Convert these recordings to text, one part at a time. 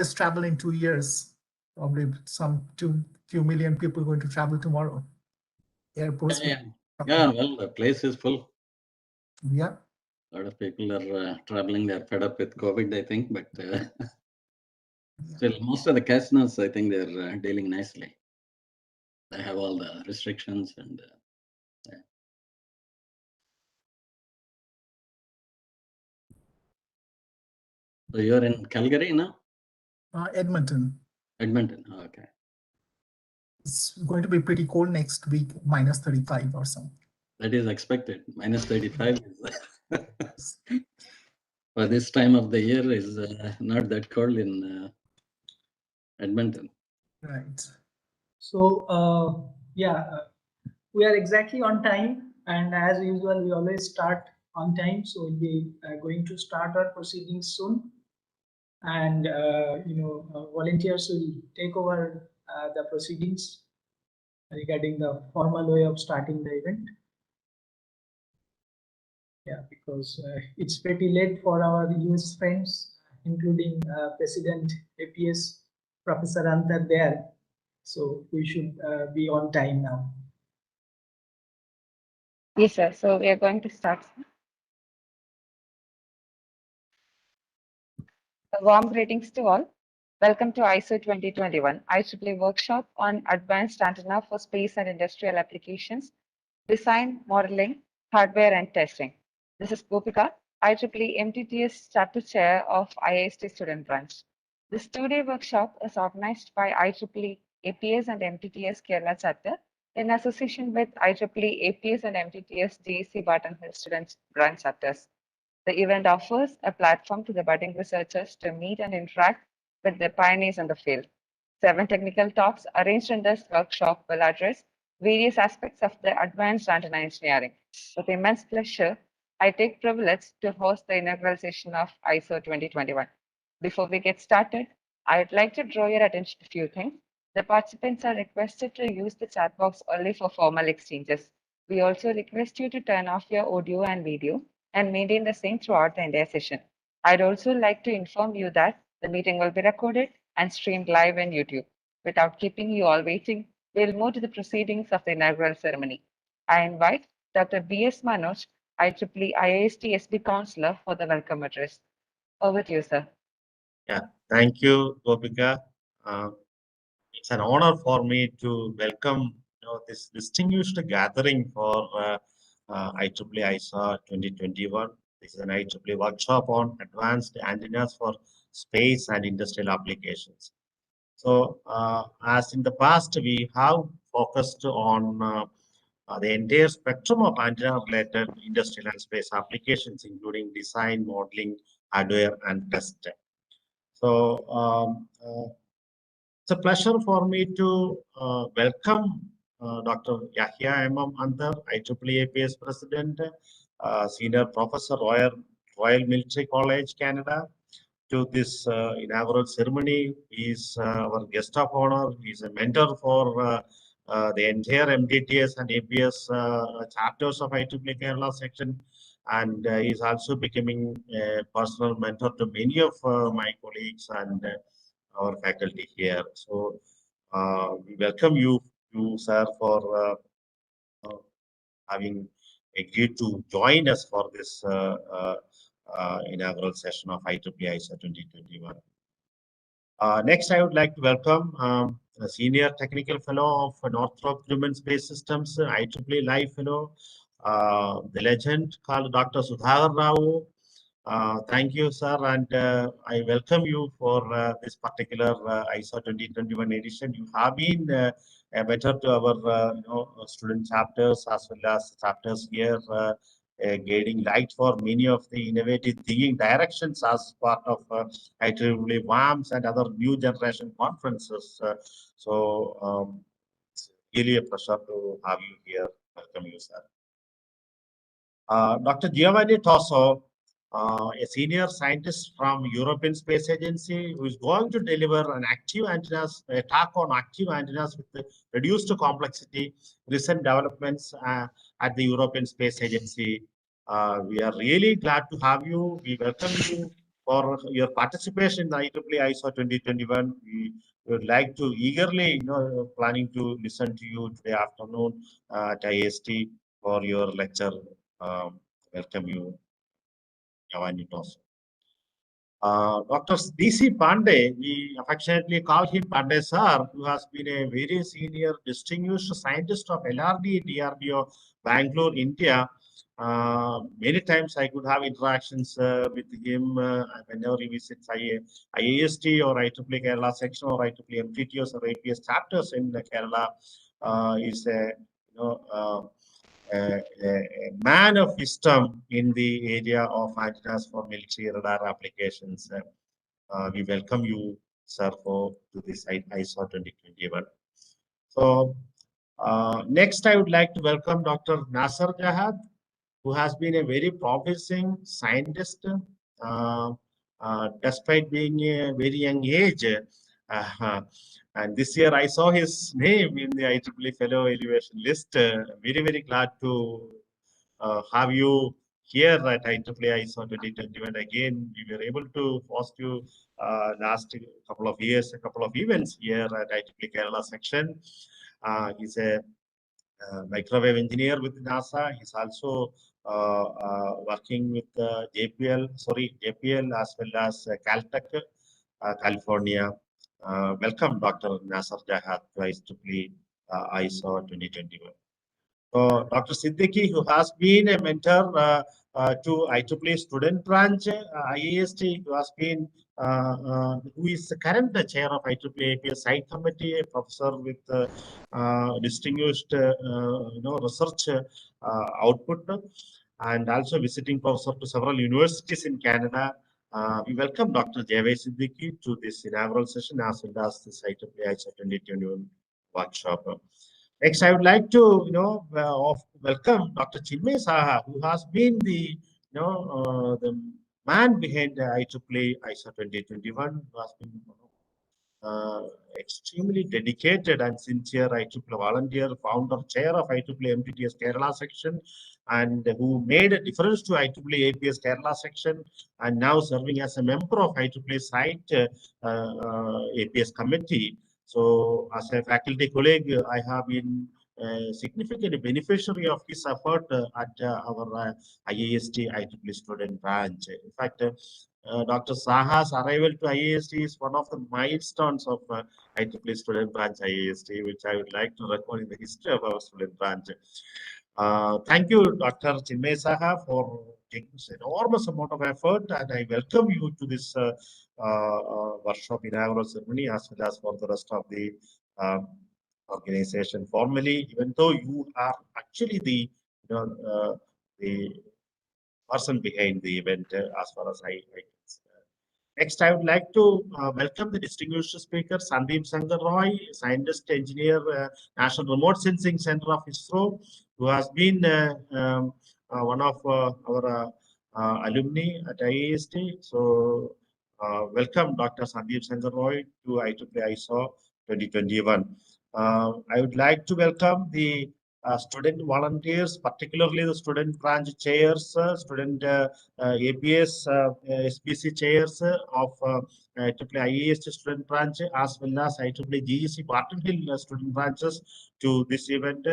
just travel in 2 years. Probably few million people going to travel tomorrow. Airports. Yeah, well, the place is full. Yeah. A lot of people are traveling. They're fed up with COVID, I think, but still, most of the casinos, I think they're dealing nicely. They have all the restrictions and. So you're in Calgary now? Edmonton. Edmonton, okay. It's going to be pretty cold next week, -35 or something. That is expected. -35 is for this time of the year is not that cold in Edmonton. Right. So we are exactly on time, and as usual, we always start on time. So we'll be going to start our proceedings soon, and volunteers will take over the proceedings regarding the formal way of starting the event. Yeah, because it's pretty late for our US friends, including President APS, Professor Antar there. So we should be on time now. Yes, sir. So we are going to start. Warm greetings to all. Welcome to ISO 2021 IEEE workshop on advanced antenna for space and industrial applications, design, modeling, hardware, and testing. This is Gopika, IEEE MTTS Chapter Chair of IIST Student Branch. This two-day workshop is organized by IEEE APS and MTTS Kerala Chapter in association with IEEE APS and MTTS GEC Barton Hill Student Branch Chapters. The event offers a platform to the budding researchers to meet and interact with the pioneers in the field. 7 technical talks arranged in this workshop will address various aspects of the advanced antenna engineering. With immense pleasure, I take privilege to host the inaugural session of ISO 2021. Before we get started, I would like to draw your attention to a few things. The participants are requested to use the chat box only for formal exchanges. We also request you to turn off your audio and video and maintain the same throughout the entire session. I'd also like to inform you that the meeting will be recorded and streamed live on YouTube. Without keeping you all waiting, we'll move to the proceedings of the inaugural ceremony. I invite Dr. B.S. Manoj, IEEE IIST SB Counselor, for the welcome address. Over to you, sir. Yeah, thank you, Gopika. It's an honor for me to welcome this distinguished gathering for IEEE ISA 2021. This is an IEEE workshop on advanced antennas for space and industrial applications. So, as in the past, we have focused on the entire spectrum of antenna-related industrial and space applications, including design, modeling, hardware, and testing. So, it's a pleasure for me to welcome Dr. Yahya Antar, IEEE APS President, Senior Professor, Royal Military College, Canada, to this inaugural ceremony. He is our guest of honor. He is a mentor for the entire MTTS and APS chapters of IEEE Kerala section, and he is also becoming a personal mentor to many of my colleagues and our faculty here. So we welcome you, sir, for having agreed to join us for this inaugural session of IEEE ISA 2021. Next, I would like to welcome a Senior Technical Fellow of Northrop Grumman Space Systems, IEEE Live Fellow, the legend called Dr. Siddharth Rao. Thank you, sir, and I welcome you for this particular ISA 2021 edition. You have been a mentor to our student chapters as well as chapters here, guiding light for many of the innovative thinking directions as part of IEEE WAMS and other new generation conferences. It's really a pleasure to have you here. Welcome you, sir. Dr. Giovanni Tosso, a senior scientist from European Space Agency, who is going to deliver an active antennas, a talk on active antennas with the reduced complexity, recent developments at the European Space Agency. We are really glad to have you. We welcome you for your participation in the IEEE ISAW 2021. We would like to eagerly, planning to listen to you today afternoon at IST for your lecture. Welcome you, Yavani. Dr. D.C. Pandey, we affectionately call him Pandey sir, who has been a very senior distinguished scientist of LRD DRDO, Bangalore, India. Many times I could have interactions with him whenever he visits IAST or IEEE Kerala section or IEEE MTTs or APS chapters in Kerala. Is a a man of wisdom in the area of antennas for military radar applications. We welcome you, sir, to this ISAW 2021. So next, I would like to welcome Dr. Nasir Gahad, who has been a very promising scientist, despite being a very young age. And this year I saw his name in the IEEE Fellow Elevation list. Very, very glad to have you here at IEEE ISAW 2021. Again, we were able to host you last couple of years, a couple of events here at IEEE Kerala section. He's a microwave engineer with NASA. He's also working with JPL as well as Caltech, California. Welcome, Dr. Nasir Gahad to IEEE ISAW 2021. Dr. Siddiqui, who has been a mentor to IEEE student branch, IAST, who has been, who is the current chair of IEEE APS site committee, a professor with distinguished, research output, and also visiting professor to several universities in Canada. We welcome Dr. Javed Siddiqui to this inaugural session as well as this IEEE ISAW 2021 workshop. Next, I would like to, welcome Dr. Chinmay Saha, who has been the, the man behind the IEEE ISAW 2021, who has been extremely dedicated and sincere IEEE volunteer, founder, chair of IEEE MTTS Kerala section, and who made a difference to IEEE APS Kerala section, and now serving as a member of IEEE site APS committee. So, as a faculty colleague, I have been a significant beneficiary of his effort at our IAST IEEE student branch. In fact, Dr. Saha's arrival to IAST is one of the milestones of IEEE student branch IAST, which I would like to record in the history of our student branch. Thank you, Dr. Chinmay Saha, for taking this enormous amount of effort, and I welcome you to this workshop inaugural ceremony as well as for the rest of the organization formally, even though you are actually the person behind the event as far as I can see. Next, I would like to welcome the distinguished speaker, Sandeep Sankar Roy, scientist, engineer, National Remote Sensing Center of ISRO, who has been one of our alumni at IAST. So, welcome, Dr. Sandeep Sankar Roy, to IEEE ISAW 2021. I would like to welcome the student volunteers, particularly the student branch chairs, student APS, SPC chairs of IEEE IAST student branch, as well as IEEE GEC Barton Hill student branches to this event.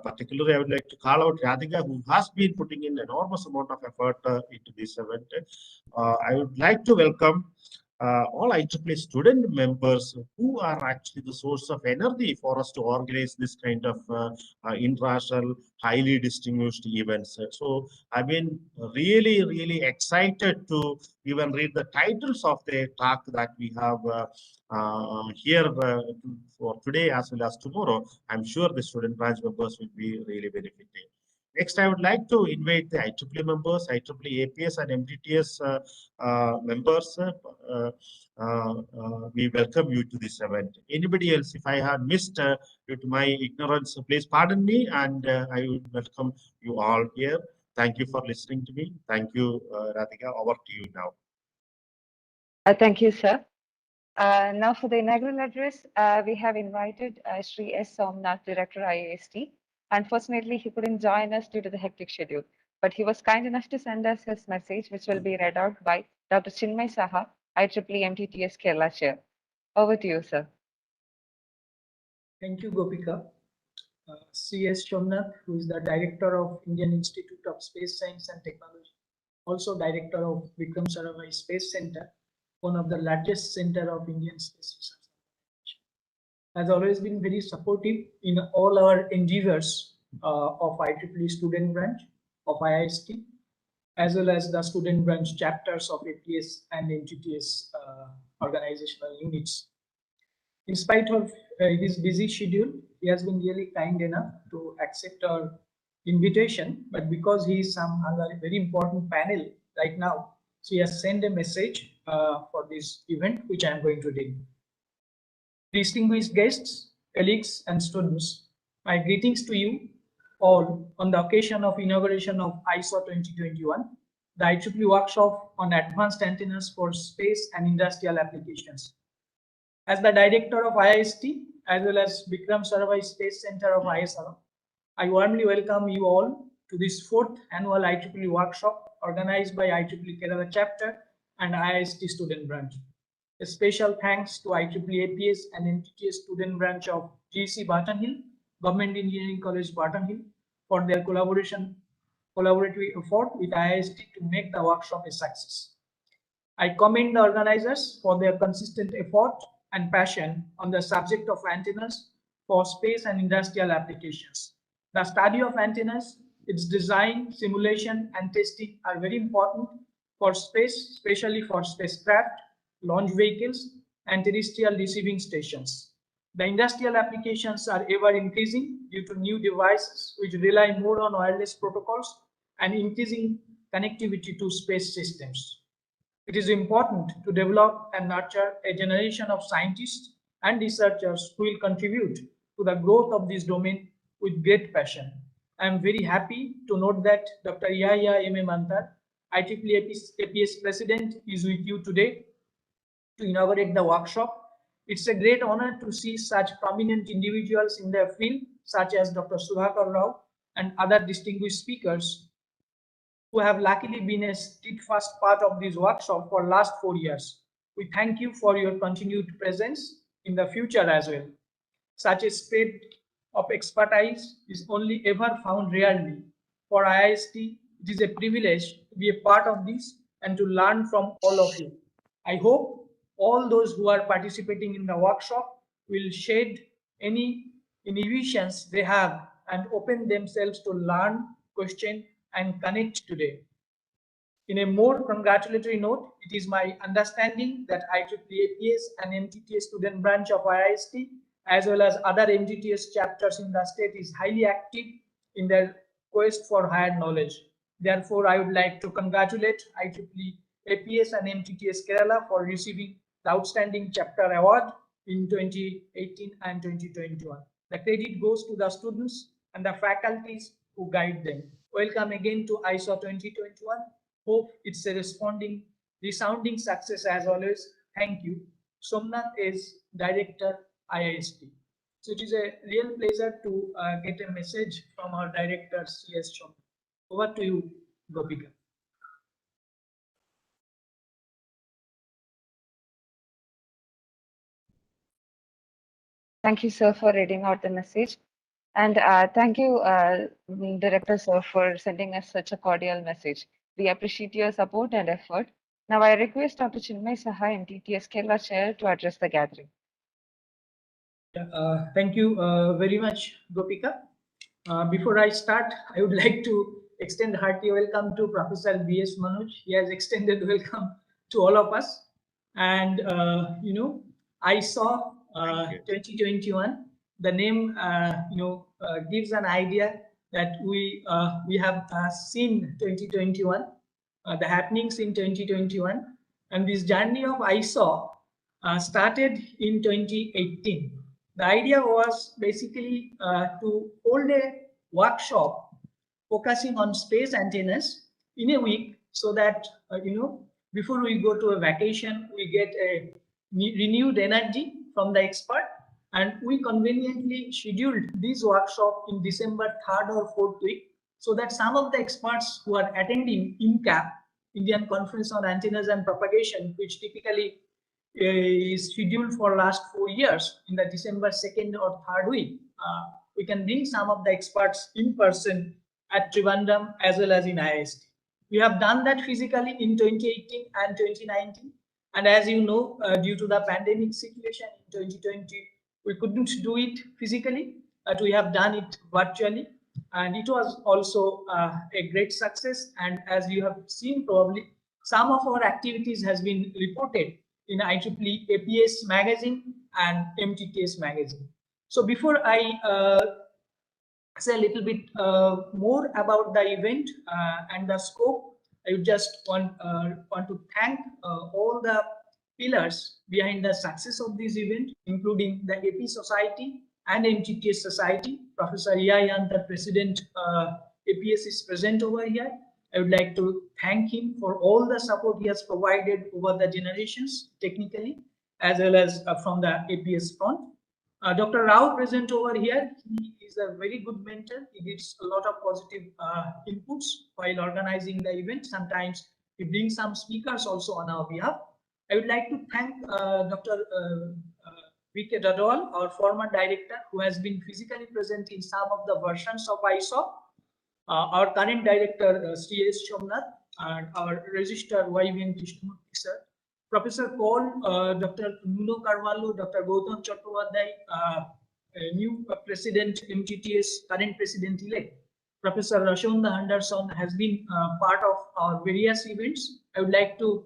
Particularly, I would like to call out Radhika, who has been putting in enormous amount of effort into this event. I would like to welcome all IEEE student members who are actually the source of energy for us to organize this kind of international, highly distinguished events. So I've been really, really excited to even read the titles of the talk that we have here for today as well as tomorrow. I'm sure the student branch members will be really benefiting. Next, I would like to invite the IEEE members, IEEE APS and MTTS members. We welcome you to this event. Anybody else, if I had missed due to my ignorance, please pardon me, and I would welcome you all here. Thank you for listening to me. Thank you, Radhika. Over to you now. Thank you, sir. Now for the inaugural address, we have invited Sri S. Somnath, Director IAST. Unfortunately, he couldn't join us due to the hectic schedule, but he was kind enough to send us his message, which will be read out by Dr. Chinmay Saha, IEEE MTTS Kerala Chair. Over to you, sir. Thank you, Gopika. C.S. Somnath, who is the Director of Indian Institute of Space Science and Technology, also Director of Vikram Sarabhai Space Center, one of the largest center of Indian space research, has always been very supportive in all our endeavors of IEEE student branch of IIST, as well as the student branch chapters of APS and NTTS organizational units. In spite of his busy schedule, he has been really kind enough to accept our invitation, but because he is some other very important panel right now, so he has sent a message for this event, which I am going to read. Distinguished guests, colleagues, and students, my greetings to you all on the occasion of inauguration of ISAW-2021, the IEEE workshop on advanced antennas for space and industrial applications. As the director of IIST, as well as Vikram Sarabhai Space Center of ISRO, I warmly welcome you all to this 4th annual IEEE workshop organized by IEEE Kerala Chapter and IIST Student Branch. A special thanks to IEEE APS and NTTS Student Branch of GC Barton Hill, Government Engineering College Barton Hill, for their collaborative effort with IIST to make the workshop a success. I commend the organizers for their consistent effort and passion on the subject of antennas for space and industrial applications. The study of antennas, its design, simulation, and testing are very important for space, especially for spacecraft, launch vehicles, and terrestrial receiving stations. The industrial applications are ever increasing due to new devices which rely more on wireless protocols and increasing connectivity to space systems. It is important to develop and nurture a generation of scientists and researchers who will contribute to the growth of this domain with great passion. I am very happy to note that Dr. Ieee Antar, IEEE APS President, is with you today to inaugurate the workshop. It's a great honor to see such prominent individuals in their field, such as Dr. Sudhakar Rao and other distinguished speakers who have luckily been a steadfast part of this workshop for last 4 years. We thank you for your continued presence in the future as well. Such a spread of expertise is only ever found rarely. For IIST, it is a privilege to be a part of this and to learn from all of you. I hope all those who are participating in the workshop will shed any inhibitions they have and open themselves to learn, question, and connect today. In a more congratulatory note, it is my understanding that IEEE APS and MTTS student branch of IIST, as well as other MTTS chapters in the state, is highly active in their quest for higher knowledge. Therefore, I would like to congratulate IEEE APS and MTTS Kerala for receiving the Outstanding Chapter Award in 2018 and 2021. The credit goes to the students and the faculties who guide them. Welcome again to ISAW-2021. Hope it's a resounding success as always. Thank you. Somnath is Director, IIST. So it is a real pleasure to get a message from our Director, C.S. Somnath. Over to you, Gopika. Thank you, sir, for reading out the message. And thank you, Director, sir, for sending us such a cordial message. We appreciate your support and effort. Now I request Dr. Chinmay Saha, MTTS Kerala Chair, to address the gathering. Thank you very much, Gopika. Before I start, I would like to extend a hearty welcome to Professor B.S. Manoj. He has extended welcome to all of us. And, I saw 2021, the name, gives an idea that we have seen 2021, the happenings in 2021. And this journey of ISAW started in 2018. The idea was basically to hold a workshop focusing on space antennas in a week, so that before we go to a vacation, we get a renewed energy from the expert. And we conveniently scheduled this workshop in December 3rd or 4th week, so that some of the experts who are attending in CAP Indian Conference on Antennas and Propagation, which typically is scheduled for last 4 years in the December 2nd or 3rd week. We can bring some of the experts in person at Trivandrum as well as in IST. We have done that physically in 2018 and 2019. And as you know, due to the pandemic situation in 2020, we couldn't do it physically, but we have done it virtually. And it was also a great success. And as you have seen, probably some of our activities has been reported in IEEE APS magazine and MTTS magazine. So before I say a little bit more about the event and the scope, I would just want to thank all the pillars behind the success of this event, including the AP Society and MTTS Society. Professor Ieee, the President APS, is present over here. I would like to thank him for all the support he has provided over the generations, technically, as well as from the APS front. Dr. Rao present over here. He is a very good mentor. He gives a lot of positive inputs while organizing the event. Sometimes he brings some speakers also on our behalf. I would like to thank Dr. V.K. Dadwal, our former director, who has been physically present in some of the versions of ISAW. Our current director, Sri S. Somnath, and our registrar, YVN Krishnamurthy sir. Professor Paul, Dr. Nuno Carvalho, Dr. Gautam Chattopadhyay, new president MTTS, current president-elect. Professor Rashonda Henderson has been part of our various events. I would like to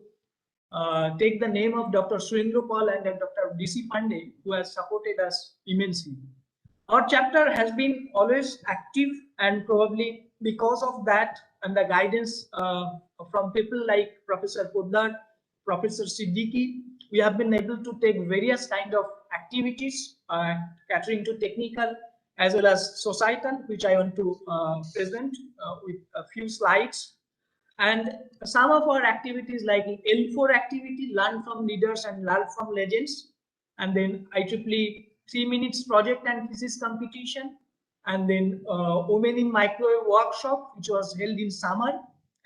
take the name of Dr. Surendra Paul and Dr. D.C. Pandey, who has supported us immensely. Our chapter has been always active, and probably because of that and the guidance from people like Professor Poddar, Professor Siddiqui, we have been able to take various kind of activities catering to technical as well as societal, which I want to present with a few slides. And some of our activities like L4 activity, learn from leaders and learn from legends, and then IEEE 3 minutes project and thesis competition, and then Women in Microwave workshop, which was held in summer,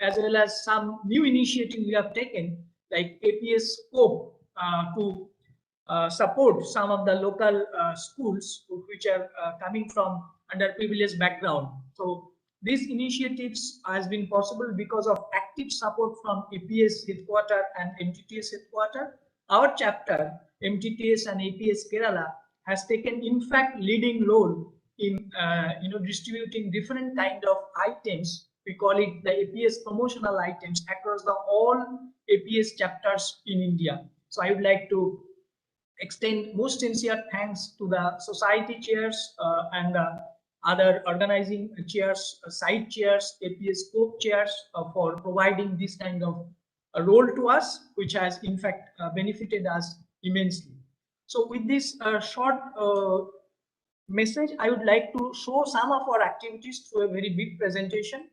as well as some new initiative we have taken like APS scope to support some of the local schools which are coming from underprivileged background. So these initiatives has been possible because of active support from APS headquarter and MTTS headquarter. Our chapter, MTTS and APS Kerala, has taken in fact leading role in distributing different kind of items. We call it the APS promotional items across the all APS chapters in India. So I would like to extend most sincere thanks to the society chairs and the other organizing chairs, side chairs, APS scope chairs for providing this kind of a role to us, which has in fact benefited us immensely. So with this short message, I would like to show some of our activities through a very big presentation.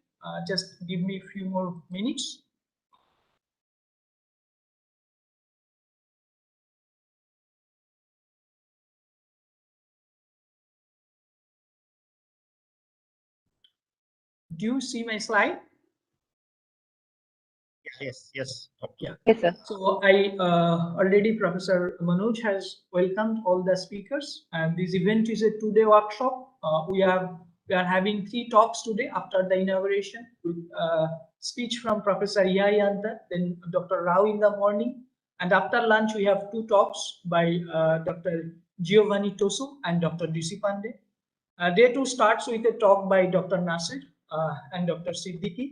Just give me a few more minutes. Do you see my slide? Yes. Yeah. Yes, sir. So I already Professor Manoj has welcomed all the speakers, and this event is a 2-day workshop. We are having 3 talks today after the inauguration, with speech from Professor Ieee, Antar, then Dr. Rao in the morning, and after lunch we have 2 talks by Dr. Giovanni Tosu and Dr. D.C. Pandey. Day 2 starts with a talk by Dr. Nasir and Dr. Siddiqui.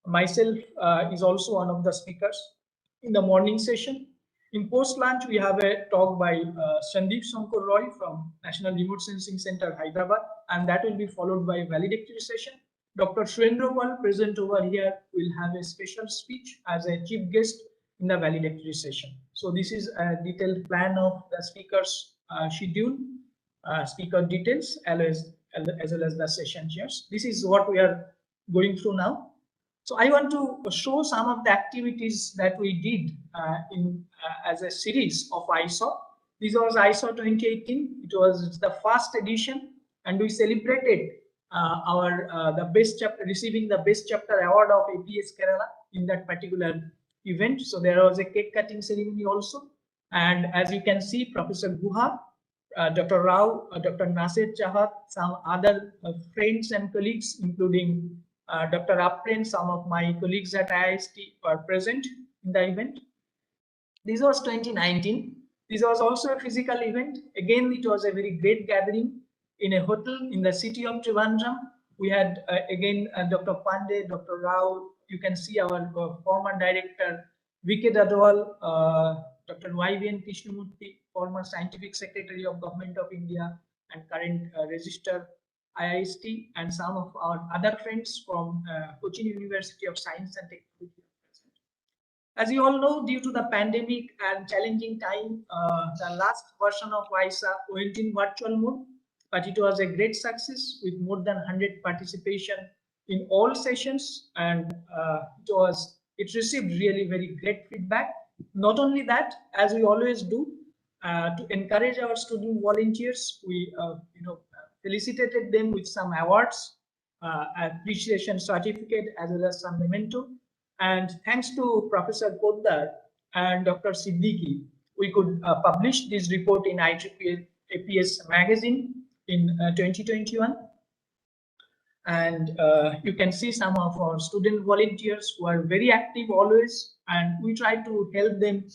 Myself is also one of the speakers in the morning session. In post-lunch, we have a talk by Sandeep Shankar Roy from National Remote Sensing Center, Hyderabad, and that will be followed by a valedictory session. Dr. Surendra Paul, present over here, will have a special speech as a chief guest in the valedictory session. So this is a detailed plan of the speakers schedule, speaker details, as well as the session chairs. This is what we are going through now. So I want to show some of the activities that we did as a series of ISAW. This was ISAW 2018. It was the first edition, and we celebrated the best chapter, receiving the best chapter award of APS Kerala in that particular event. So there was a cake cutting ceremony also. And as you can see, Professor Guha, Dr. Rao, Dr. Nasir Gahad, some other friends and colleagues, including Dr. Apren, some of my colleagues at IIST were present in the event. This was 2019. This was also a physical event. Again, it was a very great gathering in a hotel in the city of Trivandrum. We had again Dr. Pandey, Dr. Rao. You can see our former director, V.K. Dadwal, Dr. YVN Krishnamurthy, former scientific secretary of Government of India and current registered IIST, and some of our other friends from Cochin University of Science and Technology. As you all know, due to the pandemic and challenging time, the last version of ISA went in virtual mode, but it was a great success with more than 100 participation in all sessions, and it received really very great feedback. Not only that, as we always do, to encourage our student volunteers, we felicitated them with some awards, appreciation certificate, as well as some memento. And thanks to Professor Poddar and Dr. Siddiqui, we could publish this report in IEEE APS magazine in 2021. And you can see some of our student volunteers who are very active always, and we try to help them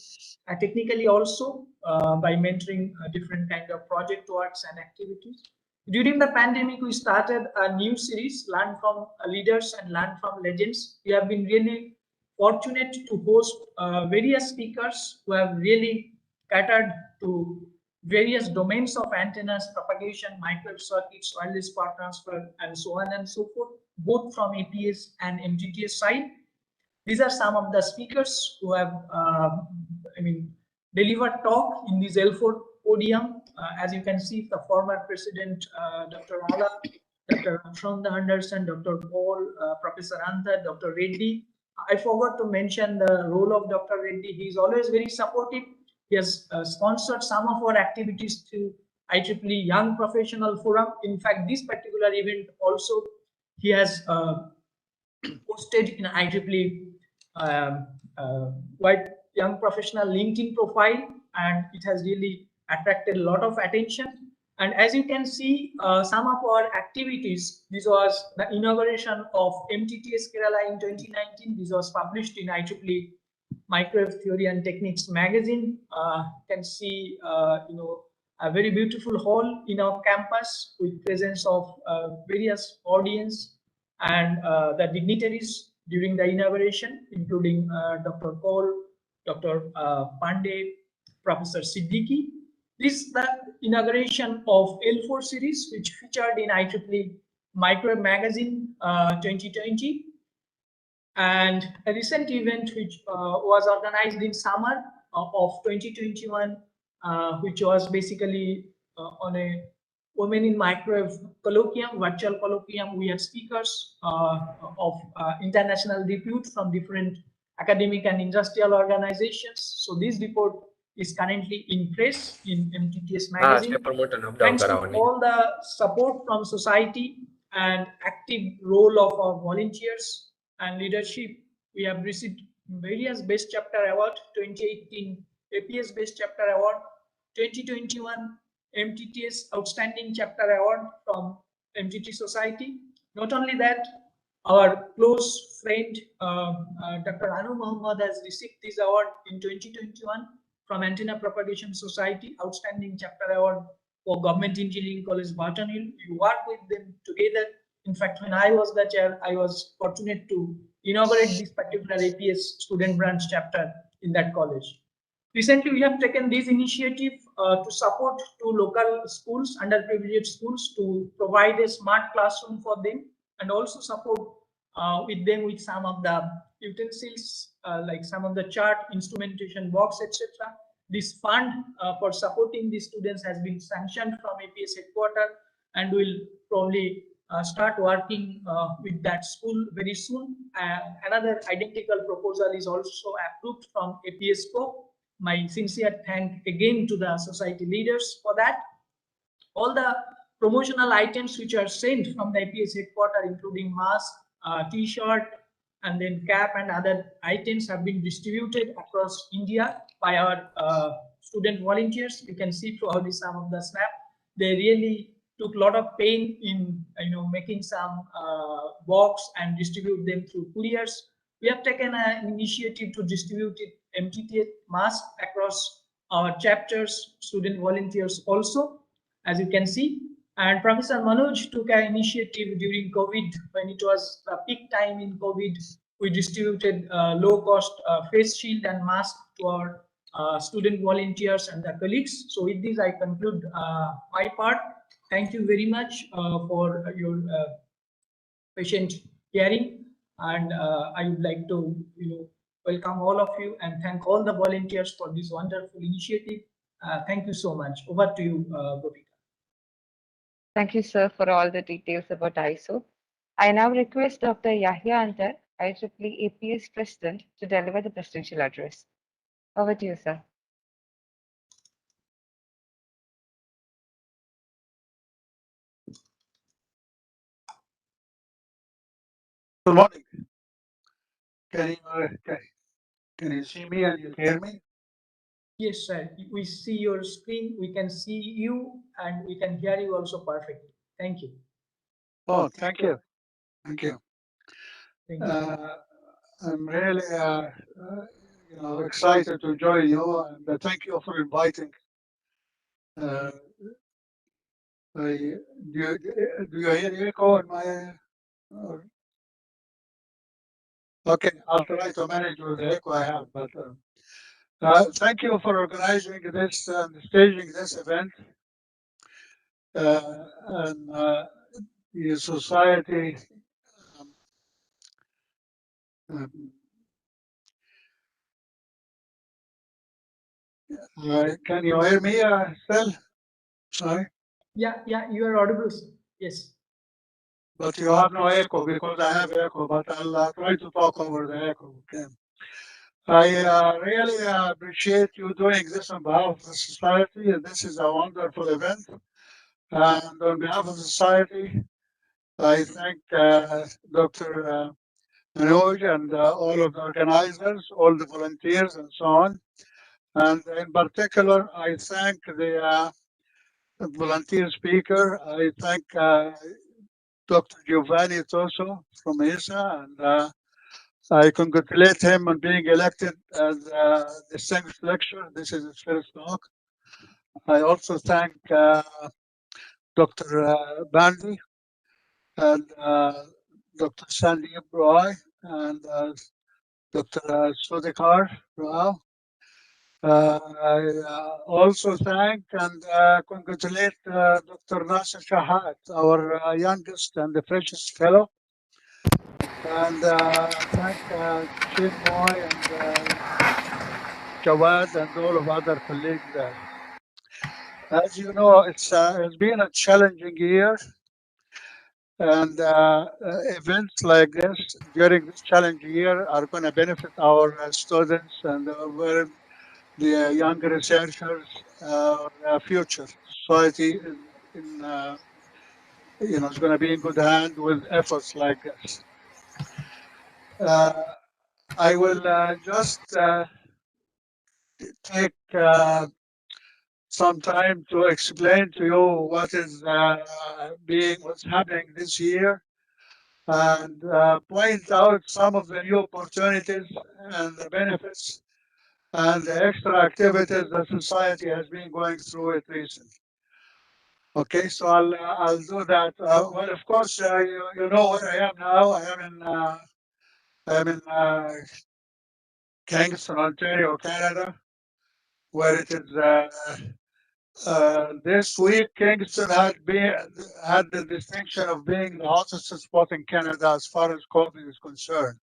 technically also by mentoring different kind of project works and activities. During the pandemic, we started a new series, Learn from Leaders and Learn from Legends. We have been really fortunate to host various speakers who have really catered to various domains of antennas, propagation, microwave circuits, wireless power transfer, and so on and so forth, both from APS and MTTS side. These are some of the speakers who have, delivered talk in this L4 podium. As you can see, the former president, Dr. Ala, Dr. Shonda Anderson, Dr. Paul, Professor Antar, Dr. Reddy. I forgot to mention the role of Dr. Reddy. He is always very supportive. He has sponsored some of our activities through IEEE Young Professional Forum. In fact, this particular event also, he has posted in IEEE White Young Professional LinkedIn profile, and it has really attracted a lot of attention. And as you can see, some of our activities, this was the inauguration of MTTS Kerala in 2019. This was published in IEEE Microwave Theory and Techniques magazine. You can see, a very beautiful hall in our campus with presence of various audience and the dignitaries during the inauguration, including Dr. Kaul, Dr. Pandey, Professor Siddiqui. This is the inauguration of L4 series, which featured in IEEE Microwave Magazine 2020. And a recent event which was organized in summer of 2021, which was basically on a Women in Microwave colloquium, virtual colloquium. We had speakers of international repute from different academic and industrial organizations. So this report is currently in press in MTTS magazine. Thanks to all the support from society and active role of our volunteers and leadership, we have received various Best Chapter Award, 2018 APS Best Chapter Award, 2021 MTTS Outstanding Chapter Award from MTT Society. Not only that, our close friend Dr. Anu Muhammad has received this award in 2021 from Antenna Propagation Society, Outstanding Chapter Award for Government Engineering College, Barton Hill. We work with them together. In fact, when I was the chair, I was fortunate to inaugurate this particular APS student branch chapter in that college. Recently, we have taken this initiative to support two local schools, underprivileged schools, to provide a smart classroom for them, and also support with them with some of the utensils, like some of the chart, instrumentation box, etc. This fund for supporting the students has been sanctioned from APS headquarters, and will probably start working with that school very soon. Another identical proposal is also approved from APS Co. My sincere thank again to the society leaders for that. All the promotional items which are sent from the APS headquarters, including mask, t-shirt, and then cap and other items have been distributed across India by our student volunteers. You can see throughout some of the snap. They really took a lot of pain in making some box and distribute them through couriers. We have taken an initiative to distribute MTT mask across our chapters, student volunteers also, as you can see. And Professor Manoj took an initiative during COVID when it was a peak time in COVID. We distributed low-cost face shield and mask to our student volunteers and the colleagues. So with this, I conclude my part. Thank you very much for your patient hearing, and I would like to welcome all of you and thank all the volunteers for this wonderful initiative. Thank you so much. Over to you, Gopika. Thank you, sir, for all the details about ISO. I now request Dr. Yahya Antar, IEEE APS President, to deliver the presidential address. Over to you, sir. Good morning. Can you see me and you hear me? Yes, sir. We see your screen. We can see you and we can hear you also perfectly. Thank you. Oh, thank you. Thank you. Thank you. I'm really excited to join you, and thank you for inviting. Do you hear echo in my? Okay, I'll try to manage with the echo I have. But thank you for organizing this and staging this event. And the society. Can you hear me still? Sorry. Yeah, you are audible, sir. Yes. But you have no echo because I have echo, but I'll try to talk over the echo. Okay. I really appreciate you doing this on behalf of the society. This is a wonderful event. And on behalf of the society, I thank Dr. Manoj and all of the organizers, all the volunteers, and so on. And in particular, I thank the volunteer speaker. I thank Dr. Giovanni Toso from ISA, and I congratulate him on being elected as distinguished lecturer. This is his first talk. I also thank Dr. Bandi and Dr. Sandeep Roy and Dr. Sodikar Rao. I also thank and congratulate Dr. Nasir Gahad, our youngest and the freshest fellow. And thank Chinmoy and Jawad and all of other colleagues there. As you know, it's been a challenging year, and events like this during this challenging year are going to benefit our students and the young researchers, future society is going to be in good hand with efforts like this. I will just take some time to explain to you what is what's happening this year, and point out some of the new opportunities and the benefits and the extra activities that society has been going through it recently. Okay, so I'll do that. Well, of course, you know where I am now. I'm in Kingston, Ontario, Canada, where it is. This week, Kingston had the distinction of being the hottest spot in Canada as far as COVID is concerned.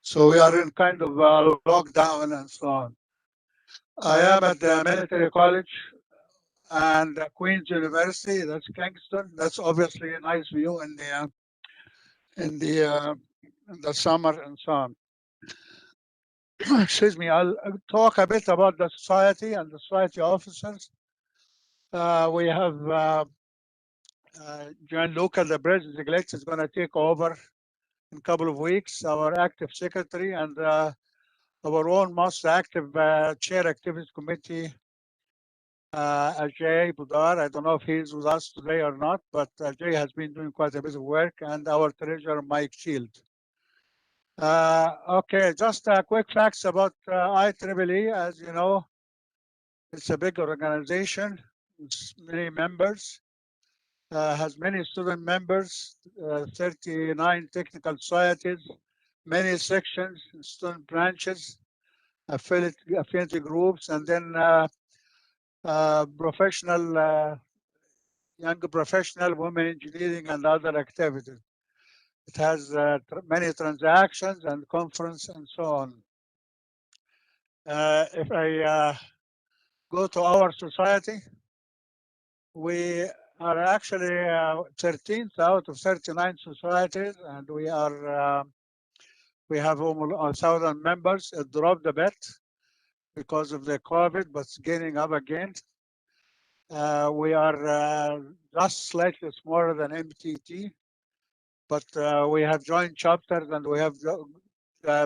So we are in kind of lockdown and so on. I am at the military college and Queen's University. That's Kingston. That's obviously a nice view in the summer and so on. Excuse me. I'll talk a bit about the society and the society officers. We have Gianluca, the president-elect, is going to take over in a couple of weeks, our active secretary and our own most active chair activities committee, Ajay Budar. I don't know if he's with us today or not, but Ajay has been doing quite a bit of work, and our treasurer, Mike Shield. Okay, just quick facts about IEEE. As you know, it's a big organization, it's many members, has many student members, 39 technical societies, many sections, student branches, affinity groups, and then professional, young professional, women engineering, and other activities. It has many transactions and conference and so on. If I go to our society, we are actually 13th out of 39 societies, and we are we have almost 1,000 members. It dropped a bit because of the COVID, but it's gaining up again. We are just slightly smaller than MTT, but we have joint chapters and we have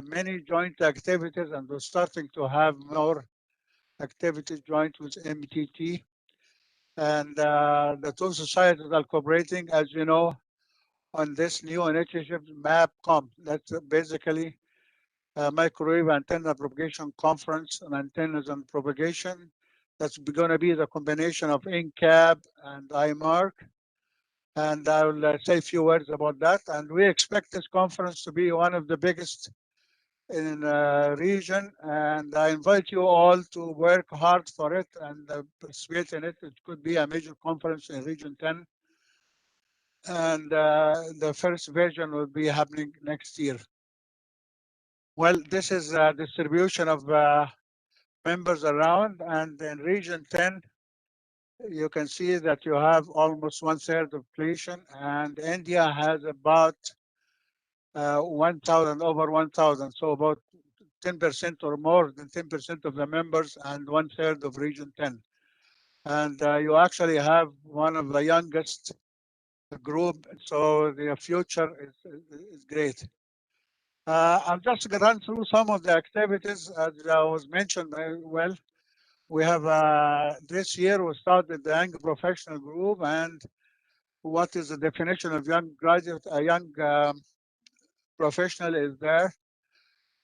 many joint activities, and we're starting to have more activities joint with MTT. And the two societies are cooperating, as you know, on this new initiative, MAPCOM. That's basically a microwave antenna propagation conference on antennas and propagation. That's going to be the combination of INCAB and IMARC. And I will say a few words about that. And we expect this conference to be one of the biggest in the region. And I invite you all to work hard for it and participate in it. It could be a major conference in Region 10. And the first version will be happening next year. Well, this is a distribution of members around, and in Region 10, you can see that you have almost 1/3 of population, and India has about 1,000, over 1,000, so about 10% or more than 10% of the members, and 1/3 of Region 10. And you actually have one of the youngest group, so the future is great. I'm just going to run through some of the activities as was mentioned very well. We have this year we started the young professional group, and what is the definition of young graduate? A young professional is there.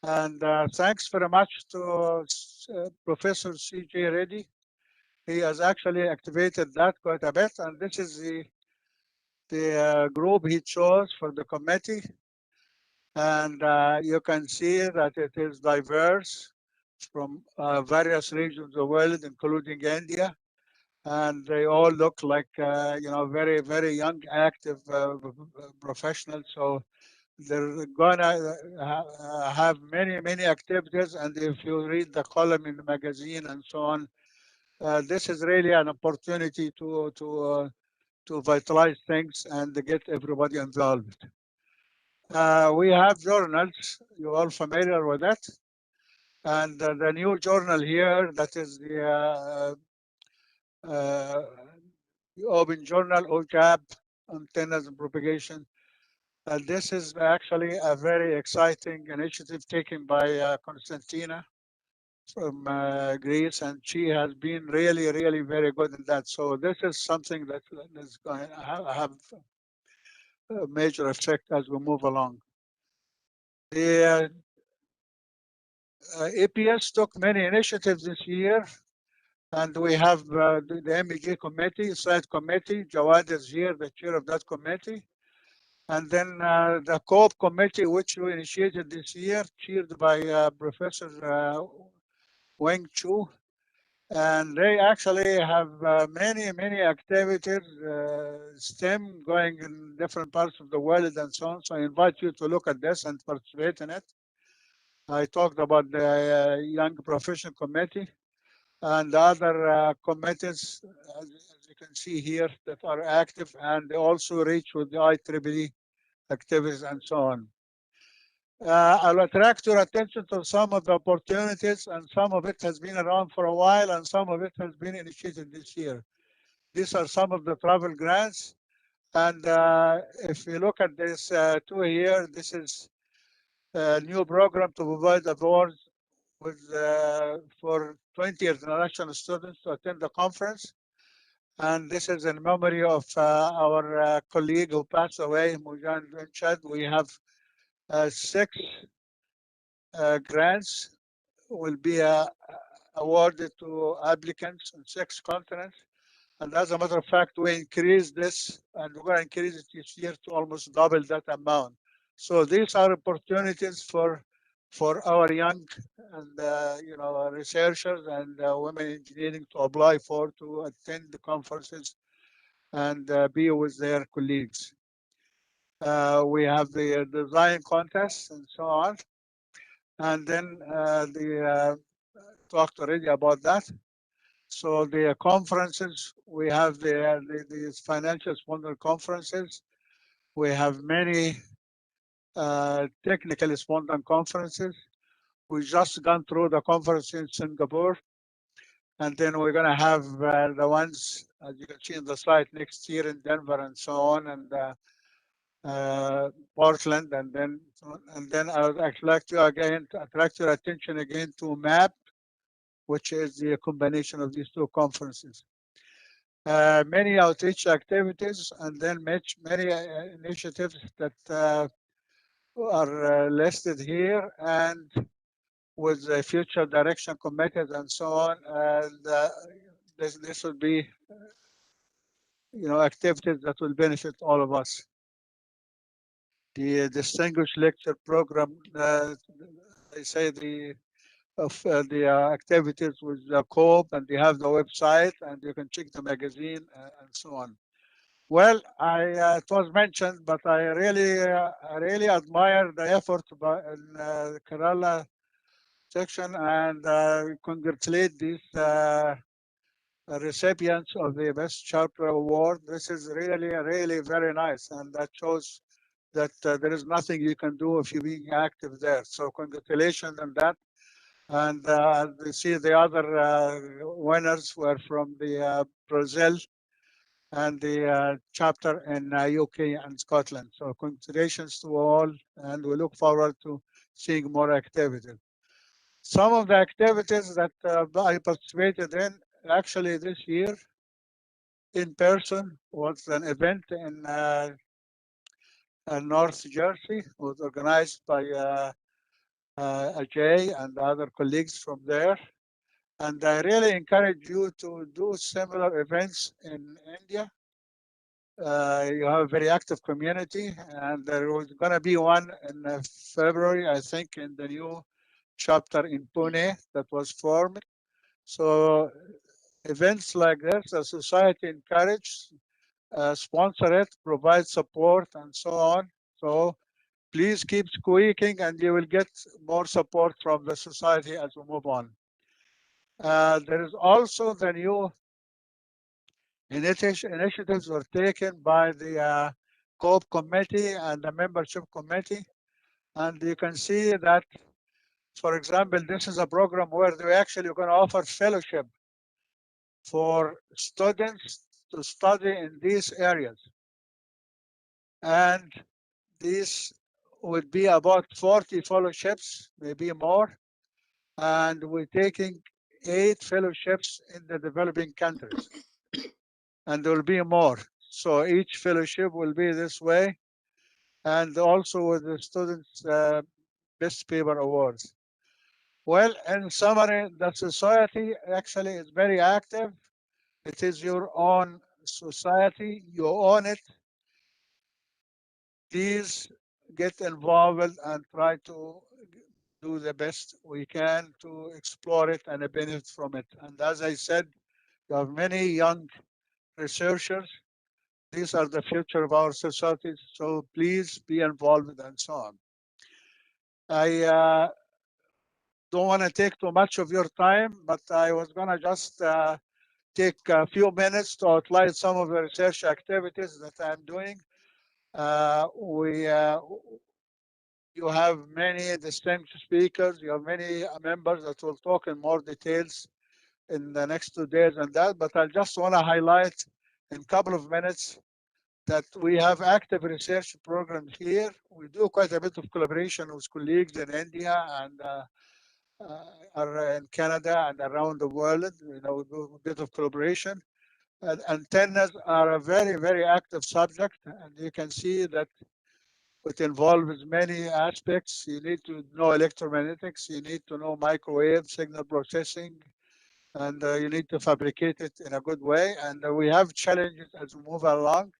And thanks very much to Professor C.J. Reddy. He has actually activated that quite a bit, and this is the group he chose for the committee. And you can see that it is diverse from various regions of the world, including India. And they all look like, you know, very, very young, active professionals. So they're gonna have many, many activities. And if you read the column in the magazine and so on, this is really an opportunity to vitalize things and to get everybody involved. We have journals. You're all familiar with that. And the new journal here, that is the Open Journal, OJAB, Antennas and Propagation. This is actually a very exciting initiative taken by Konstantina from Greece, and she has been really, really very good in that. So this is something that is going to have a major effect as we move along. The APS took many initiatives this year, and we have the MEG committee, site committee. Jawad is here, the chair of that committee. And then the COOP committee, which we initiated this year, chaired by Professor Weng Chu. And they actually have many, many activities, STEM going in different parts of the world and so on. So I invite you to look at this and participate in it. I talked about the Young Professional Committee and other committees, as you can see here, that are active, and they also reach with the IEEE activities and so on. I'll attract your attention to some of the opportunities, and some of it has been around for a while, and some of it has been initiated this year. These are some of the travel grants. And if you look at this two here, this is a new program to provide awards with for 20 international students to attend the conference. And this is in memory of our colleague who passed away, Mujan Vinchad. We have 6 grants will be awarded to applicants in 6 continents. And as a matter of fact, we increased this, and we're going to increase it this year to almost double that amount. So these are opportunities for our young and researchers and women engineering to apply for, to attend the conferences and be with their colleagues. We have the design contests and so on, and then talked already about that. So the conferences, we have the financial sponsor conferences. We have many technical sponsor conferences. We just gone through the conference in Singapore, and then we're going to have the ones, as you can see in the slide, next year in Denver and so on, and Portland, and then I would actually like to again attract your attention again to MAP, which is the combination of these 2 conferences. Many outreach activities, and then many initiatives that are listed here, and with the future direction committees and so on. And this would be, activities that will benefit all of us. The distinguished lecture program, they say the activities with the COPE, and they have the website, and you can check the magazine and so on. Well, it was mentioned, but I really admire the effort in the Kerala section, and congratulate these recipients of the Best Chapter Award. This is really very nice, and that shows that there is nothing you can do if you're being active there. So congratulations on that. And you see the other winners were from the Brazil and the chapter in UK and Scotland. So congratulations to all, and we look forward to seeing more activities. Some of the activities that I participated in actually this year in person was an event in North Jersey. It was organized by Ajay and other colleagues from there. And I really encourage you to do similar events in India. You have a very active community, and there was going to be one in February, I think, in the new chapter in Pune that was formed. So events like this, the society encourages, sponsor it, provide support, and so on. So please keep squeaking, and you will get more support from the society as we move on. There is also the new initiatives were taken by the COPE committee and the membership committee. And you can see that, for example, this is a program where they actually going to offer fellowship for students to study in these areas. And these would be about 40 fellowships, maybe more. And we're taking 8 fellowships in the developing countries. And there will be more. So each fellowship will be this way. And also with the students' best paper awards. Well, in summary, the society actually is very active. It is your own society. You own it. Please get involved and try to do the best we can to explore it and benefit from it. And as I said, you have many young researchers. These are the future of our societies. So please be involved and so on. I don't want to take too much of your time, but I was going to just take a few minutes to outline some of the research activities that I'm doing. You have many distinguished speakers. You have many members that will talk in more details in the next 2 days and that, but I just want to highlight in a couple of minutes that we have active research programs here. We do quite a bit of collaboration with colleagues in India and in Canada and around the world. We do a bit of collaboration. And antennas are a very, very active subject, and you can see that it involves many aspects. You need to know electromagnetics, you need to know microwave signal processing, and you need to fabricate it in a good way. And we have challenges as we move along.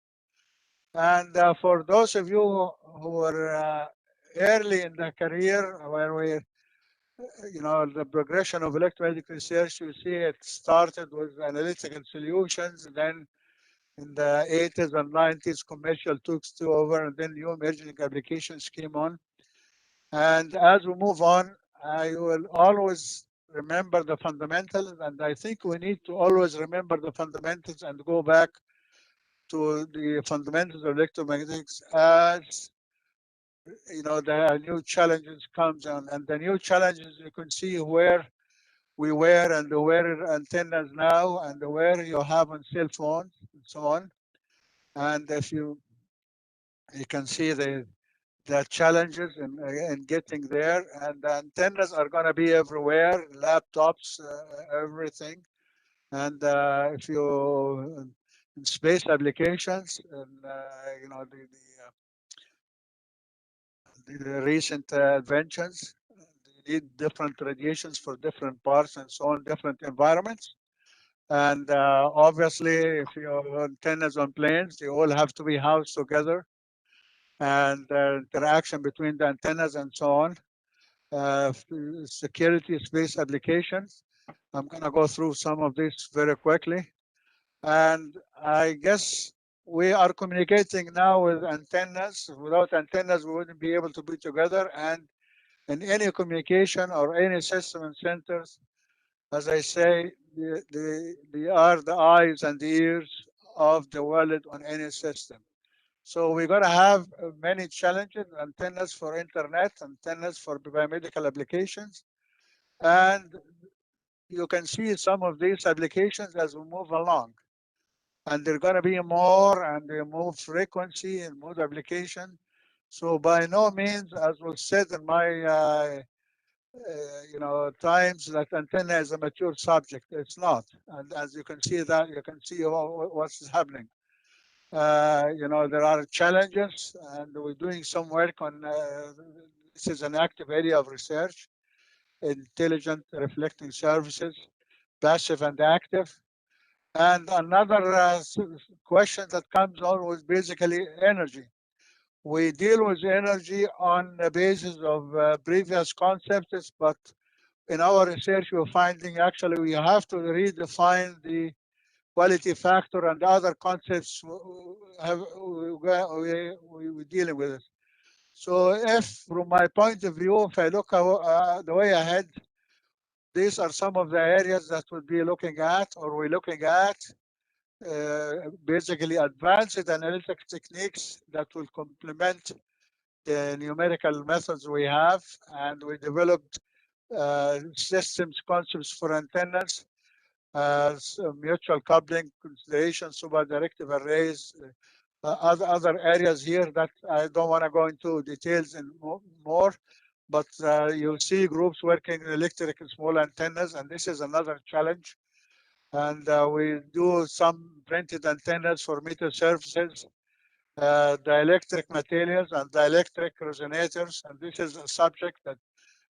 And for those of you who are early in the career, where we, the progression of electromagnetic research, you see it started with analytical solutions, then in the 80s and 90s, commercial took over, and then new emerging applications came on. And as we move on, I will always remember the fundamentals, and I think we need to always remember the fundamentals and go back to the fundamentals of electromagnetics as the new challenges comes on, and the new challenges you can see where we were and where antennas now and where you have on cell phones and so on. And if you can see the challenges in getting there, and the antennas are going to be everywhere, laptops, everything. And if you in space applications, and the recent inventions, you need different radiations for different parts and so on, different environments. And obviously, if you have antennas on planes, they all have to be housed together, and interaction between the antennas and so on. Security space applications. I'm going to go through some of this very quickly. And I guess we are communicating now with antennas. Without antennas, we wouldn't be able to be together. And in any communication or any system and centers, as I say, they are the eyes and the ears of the world on any system. So we're going to have many challenges: antennas for internet, antennas for biomedical applications. And you can see some of these applications as we move along. And they're going to be more, and they move frequency and move application. So by no means, as was said in my times, that antenna is a mature subject. It's not. And as you can see that, you can see what's happening. There are challenges, and we're doing some work on this is an active area of research: intelligent reflecting services, passive and active. And another question that comes on was basically energy. We deal with energy on the basis of previous concepts, but in our research, we're finding actually we have to redefine the quality factor and other concepts we're dealing with it. So if, from my point of view, if I look the way ahead, these are some of the areas that we'll be looking at, or we're looking at. Basically advanced analytic techniques that will complement the numerical methods we have, and we developed systems concepts for antennas, mutual coupling, consideration, super directive arrays, other areas here that I don't want to go into details in more, but you'll see groups working in electric and small antennas, and this is another challenge. And we do some printed antennas for meter surfaces, dielectric materials and dielectric resonators. And this is a subject that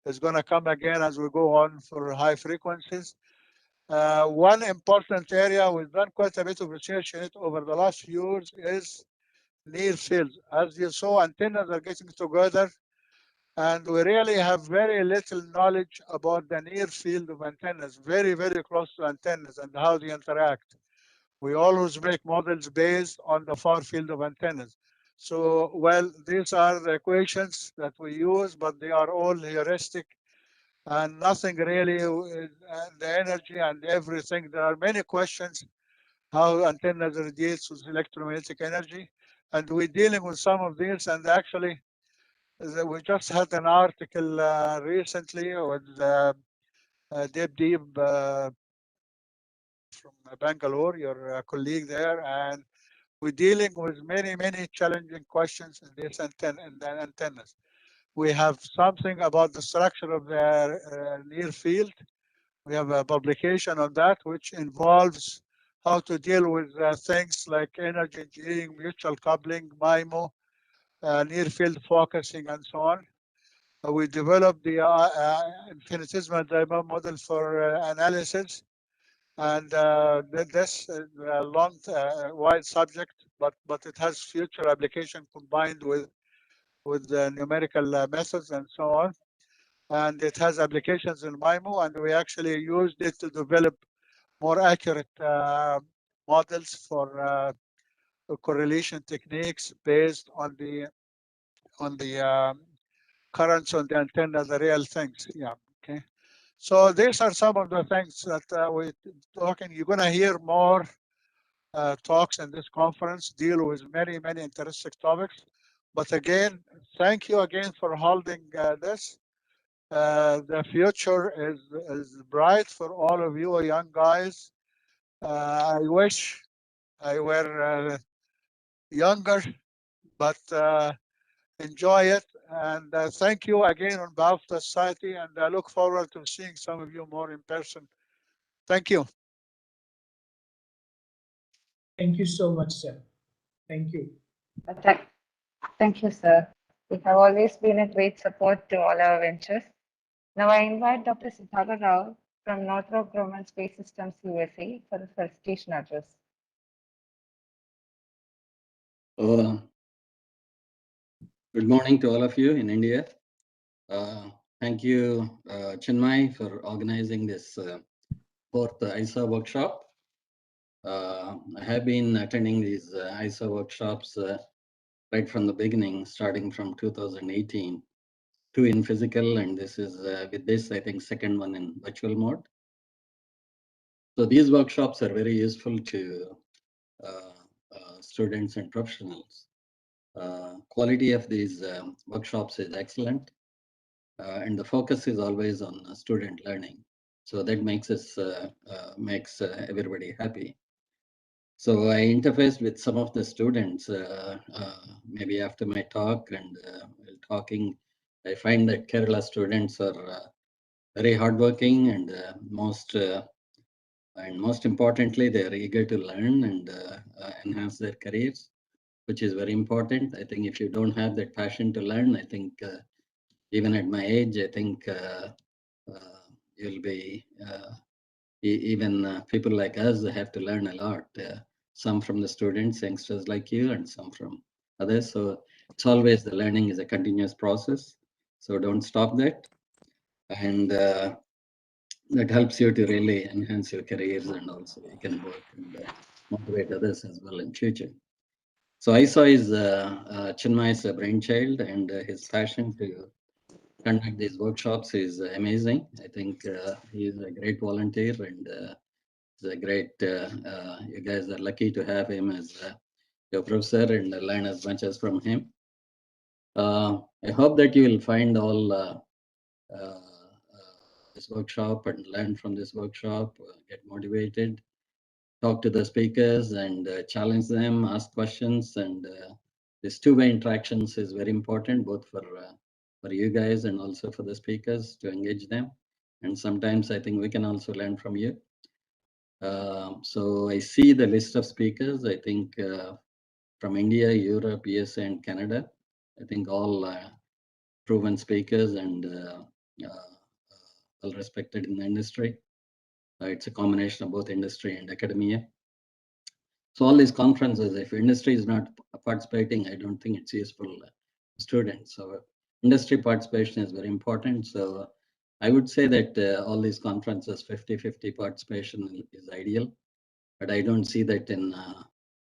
is going to come again as we go on for high frequencies. One important area we've done quite a bit of research in it over the last few years is near fields. As you saw, antennas are getting together, and we really have very little knowledge about the near field of antennas, very, very close to antennas and how they interact. We always make models based on the far field of antennas. So, well, these are the equations that we use, but they are all heuristic and nothing really, and the energy and everything. There are many questions how antennas radiate with electromagnetic energy, and we're dealing with some of these. And actually, we just had an article recently with Deep from Bangalore, your colleague there, and we're dealing with many challenging questions in this antennas. We have something about the structure of the near field. We have a publication on that, which involves how to deal with things like energy engineering, mutual coupling, MIMO, near field focusing, and so on. We developed the infinitesimal diamond model for analysis. And this is a long, wide subject, but it has future application combined with the numerical methods and so on. And it has applications in MIMO, and we actually used it to develop more accurate models for correlation techniques based on the currents on the antenna, the real things. Yeah. Okay. So these are some of the things that we're talking. You're going to hear more talks in this conference, deal with many interesting topics. But again, thank you again for holding this. The future is bright for all of you young guys. I wish I were younger, but enjoy it. And thank you again on behalf of the society. And I look forward to seeing some of you more in person. Thank you. Thank you so much, sir. Thank you. Thank you, sir. You have always been a great support to all our ventures. Now I invite Dr. Siddharth from Northrop Grumman Space Systems USA for the felicitation address. Good morning to all of you in India. Thank you, Chinmay, for organizing this fourth ISAW workshop. I have been attending these ISAW workshops right from the beginning, starting from 2018, two in physical, and this is with this, I think, second one in virtual mode. So these workshops are very useful to students and professionals. Quality of these workshops is excellent, and the focus is always on student learning. So that makes us makes everybody happy. So I interfaced with some of the students maybe after my talk, and while talking, I find that Kerala students are very hardworking, and most importantly, they are eager to learn and enhance their careers, which is very important. I think if you don't have that passion to learn, I think even at my age, I think you'll be even people like us have to learn a lot. Some from the students, youngsters like you, and some from others. So it's always the learning is a continuous process. So don't stop that, and that helps you to really enhance your careers, and also you can work and motivate others as well in future. So ISAW is Chinmay's brainchild, and his passion to conduct these workshops is amazing. I think he is a great volunteer, and he's a great, you guys are lucky to have him as your professor and learn as much as from him. I hope that you will find all this workshop and learn from this workshop, get motivated, talk to the speakers and challenge them, ask questions, and this two-way interactions is very important, both for you guys and also for the speakers to engage them. And sometimes I think we can also learn from you. So I see the list of speakers, I think from India, Europe, USA, and Canada. I think all proven speakers and well respected in the industry. It's a combination of both industry and academia. So all these conferences, if industry is not participating, I don't think it's useful to students. So industry participation is very important. So I would say that all these conferences, 50-50 participation is ideal, but I don't see that in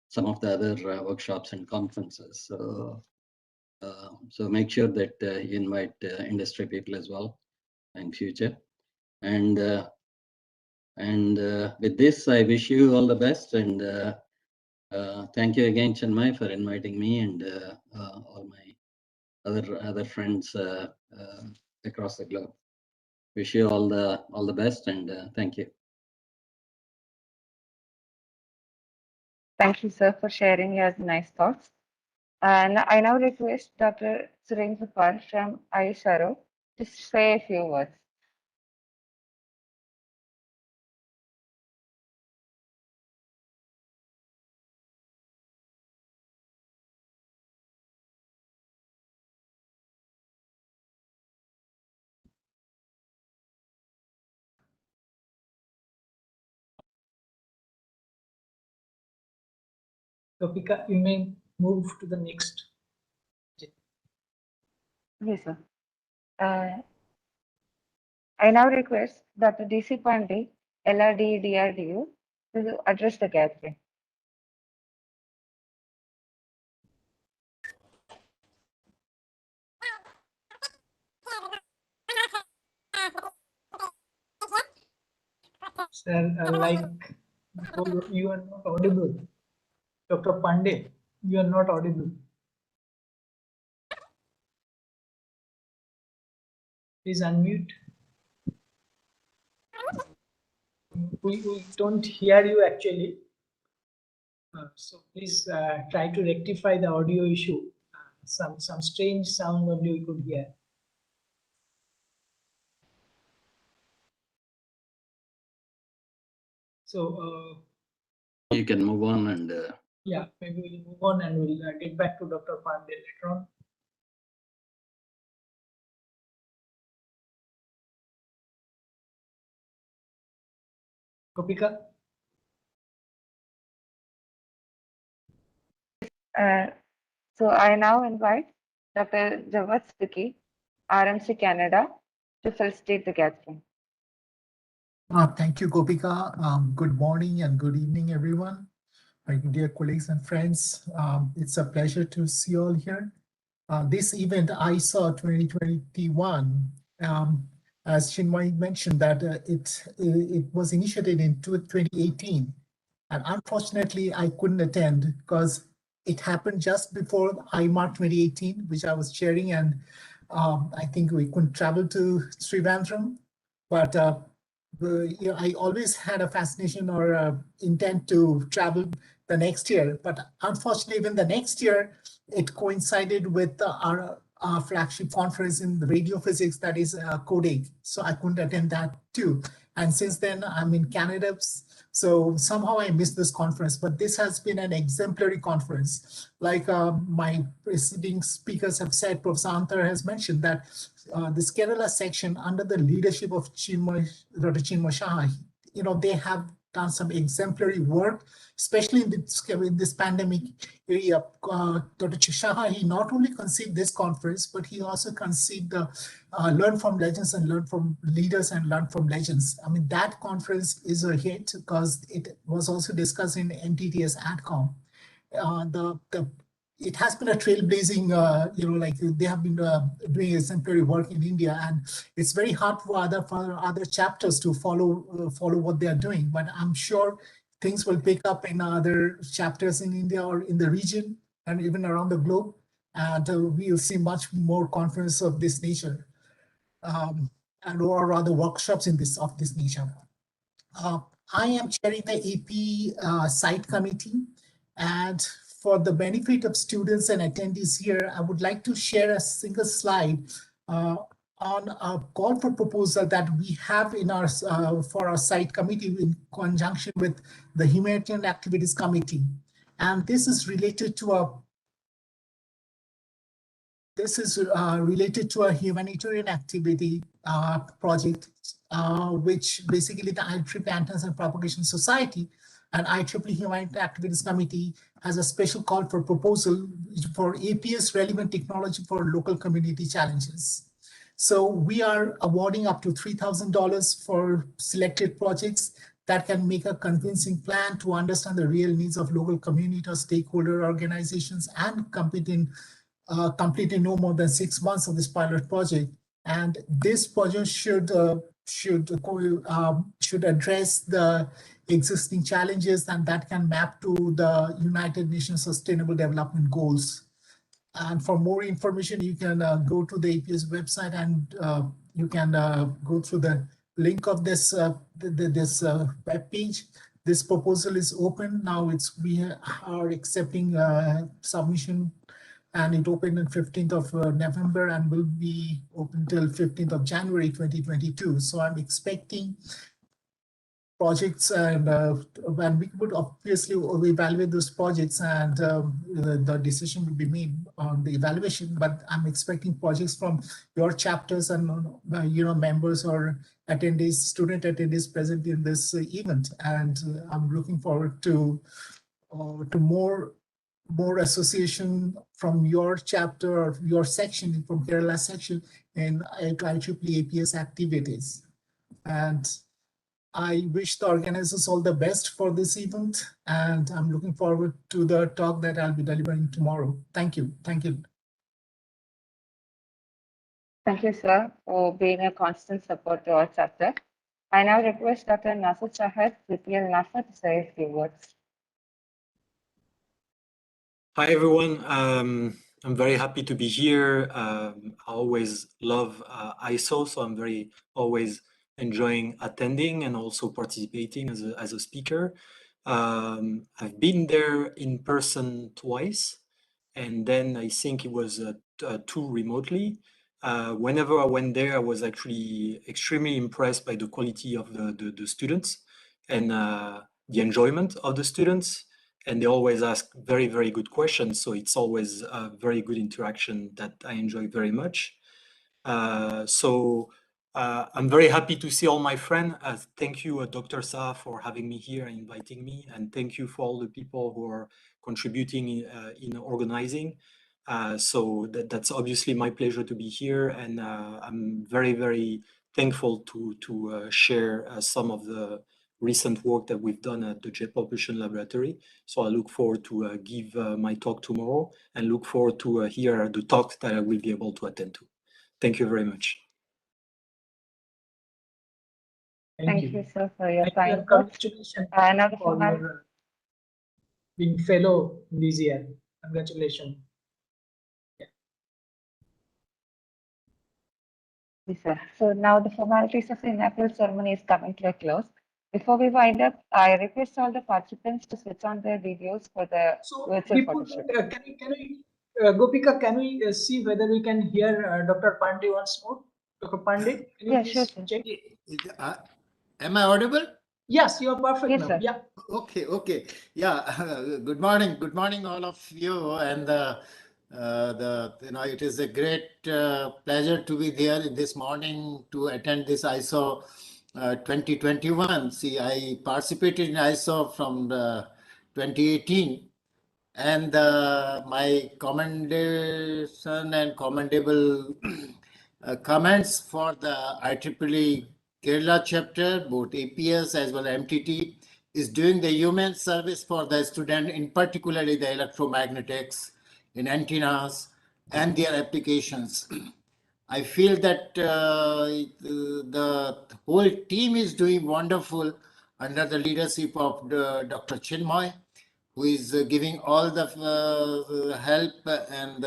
some of the other workshops and conferences. So so make sure that you invite industry people as well in future. And with this, I wish you all the best, and thank you again, Chinmay, for inviting me and all my other friends across the globe. Wish you all the best, and thank you. Thank you, sir, for sharing your nice thoughts. And I now request Dr. Surendra Pal from ISAW to say a few words. Gopika, you may move to the next. Yes, sir. I now request Dr. DC Pandey, LRD DRDU, to address the gathering. Sir, you are not audible. Dr. Pandey, you are not audible. Please unmute. We don't hear you actually. So please try to rectify the audio issue. Some strange sound only we could hear. So You can move on and yeah, maybe we'll move on and we'll get back to Dr. Pandey later on. Gopika? So I now invite Dr. Jawad Siddiqui, RMC Canada, to facilitate the gathering. Thank you, Gopika. Good morning and good evening, everyone. My dear colleagues and friends, it's a pleasure to see you all here. This event, ISAW 2021, as Chinmay mentioned, that it was initiated in 2018. And unfortunately, I couldn't attend because it happened just before IMARC 2018, which I was chairing. And I think we couldn't travel to Trivandrum. But I always had a fascination or intent to travel the next year. But unfortunately, even the next year, it coincided with our flagship conference in radio physics, that is CODEG. So I couldn't attend that too. And since then, I'm in Canada. So somehow I missed this conference, but this has been an exemplary conference. Like my preceding speakers have said, Professor Antar has mentioned that this Kerala section under the leadership of Dr. Chinmay Saha, they have done some exemplary work, especially in this pandemic area. Dr. Saha, he not only conceived this conference, but he also conceived the Learn from Legends and Learn from Leaders and Learn from Legends. I mean, that conference is a hit because it was also discussed in NTTS AdCom. It has been a trailblazing, they have been doing exemplary work in India, and it's very hard for other chapters to follow what they are doing. But I'm sure things will pick up in other chapters in India or in the region and even around the globe, and we will see much more conferences of this nature, or rather workshops of this nature. I am chairing the AP site committee, and for the benefit of students and attendees here, I would like to share a single slide on a call for proposal that we have in our for our site committee in conjunction with the Humanitarian Activities Committee. And this is related to a humanitarian activity project, which basically the IEEE Antennas and Propagation Society and IEEE Humanitarian Activities Committee has a special call for proposal for APS relevant technology for local community challenges. So we are awarding up to $3,000 for selected projects that can make a convincing plan to understand the real needs of local community or stakeholder organizations and completing no more than 6 months of this pilot project. And this project should address the existing challenges, and that can map to the United Nations Sustainable Development Goals. And for more information, you can go to the APS website, and you can go through the link of this web page. this proposal is open. Now we are accepting submission, and it opened on 15th of November and will be open till 15th of January 2022. So I'm expecting projects, and we would obviously evaluate those projects, and the decision will be made on the evaluation. But I'm expecting projects from your chapters and members or attendees, student attendees present in this event, and I'm looking forward to more association from your chapter or your section, from Kerala section, in IEEE APS activities. And I wish the organizers all the best for this event, and I'm looking forward to the talk that I'll be delivering tomorrow. Thank you. Thank you. Thank you, sir, for being a constant support to our chapter. I now request Dr. Nasir Gahad, CPL NASA, to say a few words. Hi, everyone. I'm very happy to be here. I always love ISO, so I'm always enjoying attending and also participating as a speaker. I've been there in person twice, and then I think it was two remotely. Whenever I went there, I was actually extremely impressed by the quality of the students and the enjoyment of the students. And they always ask very, very good questions. So it's always a very good interaction that I enjoy very much. I'm very happy to see all my friends. Thank you, Dr. Sa, for having me here and inviting me. And thank you for all the people who are contributing in organizing. That's obviously my pleasure to be here. And I'm very, very thankful to share some of the recent work that we've done at the Jet Propulsion Laboratory. So I look forward to give my talk tomorrow, and look forward to hear the talks that I will be able to attend to. Thank you very much. Thank you, sir, for your time. Congratulations Another for your being fellow this year. Congratulations. Yes, sir. So now the formalities of the inaugural ceremony is coming to a close. Before we wind up, I request all the participants to switch on their videos for the virtual photo shoot. Gopika, can we see whether we can hear Dr. Pandey once more? Dr. Pandey, can you please check? Am I audible? Yes, you are perfect yes, now. Sir. Yeah. Okay. Yeah. Good morning, all of you. And it is a great pleasure to be there this morning to attend this ISAW 2021. See, I participated in ISAW from 2018, and my commendation and commendable comments for the IEEE Kerala chapter, both APS as well as MTT, is doing the human service for the student, in particularly the electromagnetics in antennas and their applications. I feel that the whole team is doing wonderful under the leadership of Dr. Chinmoy, who is giving all the help and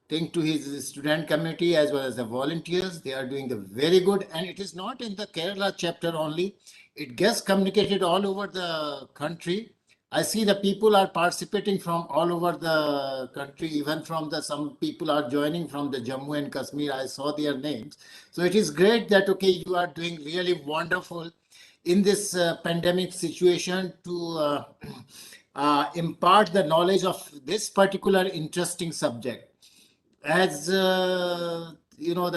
thing to his student community as well as the volunteers. They are doing the very good, and it is not in the Kerala chapter only. It gets communicated all over the country. I see the people are participating from all over the country, even from some people are joining from the Jammu and Kashmir. I saw their names. So it is great that, okay, you are doing really wonderful in this pandemic situation to impart the knowledge of this particular interesting subject. As you know,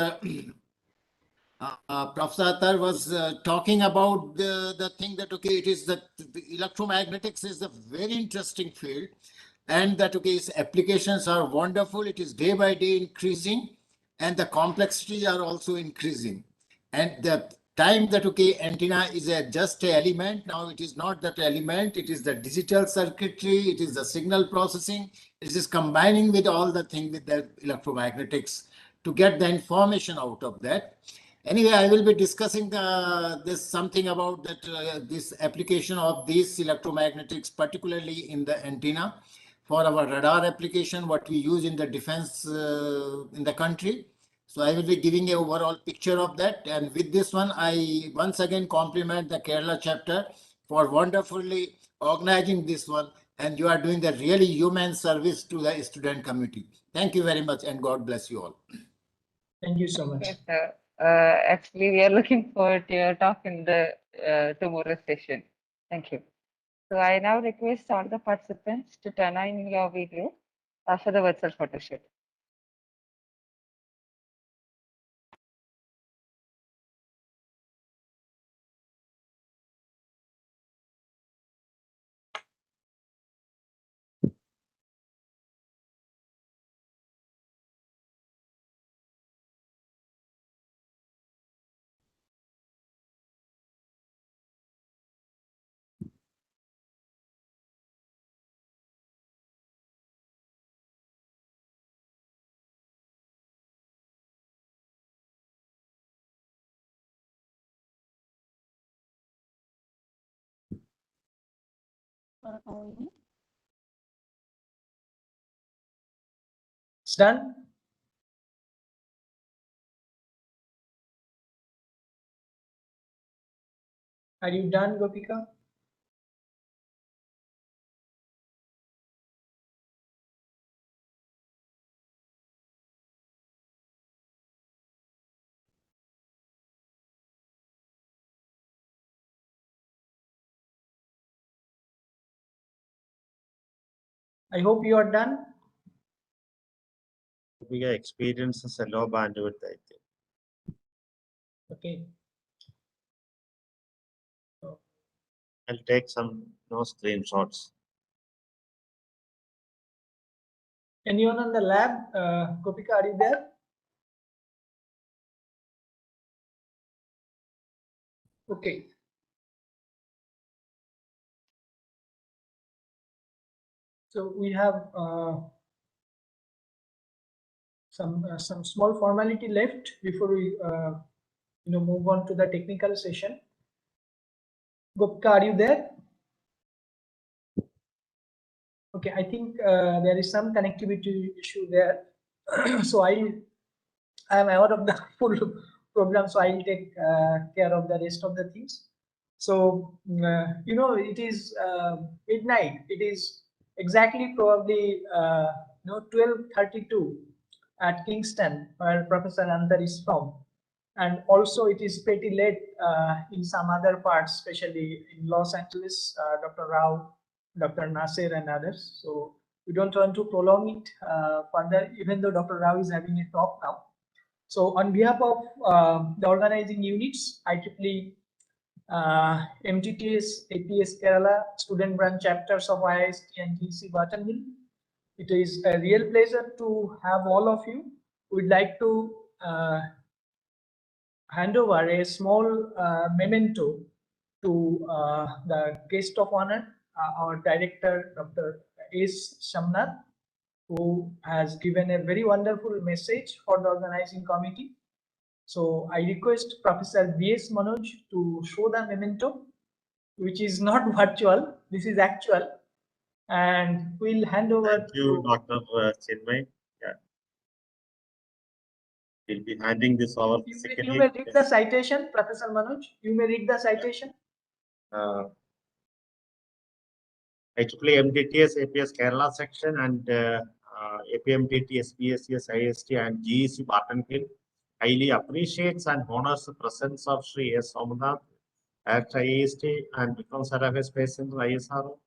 Professor Antar was talking about the thing that, okay, it is that electromagnetics is a very interesting field, and that, okay, its applications are wonderful. It is day by day increasing, and the complexities are also increasing. And the time that, okay, antenna is just an element. Now it is not that element, it is the digital circuitry, it is the signal processing. It is combining with all the thing with the electromagnetics to get the information out of that. Anyway, I will be discussing something about that this application of these electromagnetics, particularly in the antenna for our radar application, what we use in the defense in the country. So I will be giving an overall picture of that. And with this one, I once again compliment the Kerala chapter for wonderfully organizing this one. And you are doing the really human service to the student community. Thank you very much, and God bless you all. Thank you so much. Yes, sir. Actually, we are looking forward to your talk in the tomorrow's session. Thank you. So I now request all the participants to turn on your video for the virtual photo shoot. It's done. Are you done, Gopika? I hope you are done. We experiences a low bandwidth, I think. Okay. I'll take some screenshots. Anyone on the lab? Gopika, are you there? Okay. So we have some small formality left before we move on to the technical session. Gopika, are you there? Okay, I think there is some connectivity issue there. So I am aware of the full program, so I'll take care of the rest of the things. So it is midnight. It is exactly probably 12:32 at Kingston, where Professor Antar is from, and also it is pretty late in some other parts, especially in Los Angeles. Dr. Rao, Dr. Nasir, and others. So we don't want to prolong it further, even though Dr. Rao is having a talk now. So on behalf of the organizing units, IEEE, MTTS, APS Kerala, student branch chapters of IIST and GC Button Hill, it is a real pleasure to have all of you. We'd like to hand over a small memento to the guest of honor, our director, Dr. S. Shamnath, who has given a very wonderful message for the organizing committee. So I request Professor V.S. Manoj to show the memento, which is not virtual, this is actual, and we'll hand over. Thank you, Dr. Chinmay. Yeah. We'll be handing this over. You may read the citation, Professor Manoj. You may read the citation. IEEE MTTS APS Kerala section and APMTT SPSCS IST and GEC Barton Hill highly appreciates and honors the presence of Sri S. Somnath at IST and Vikram Sarabhai Space Center ISRO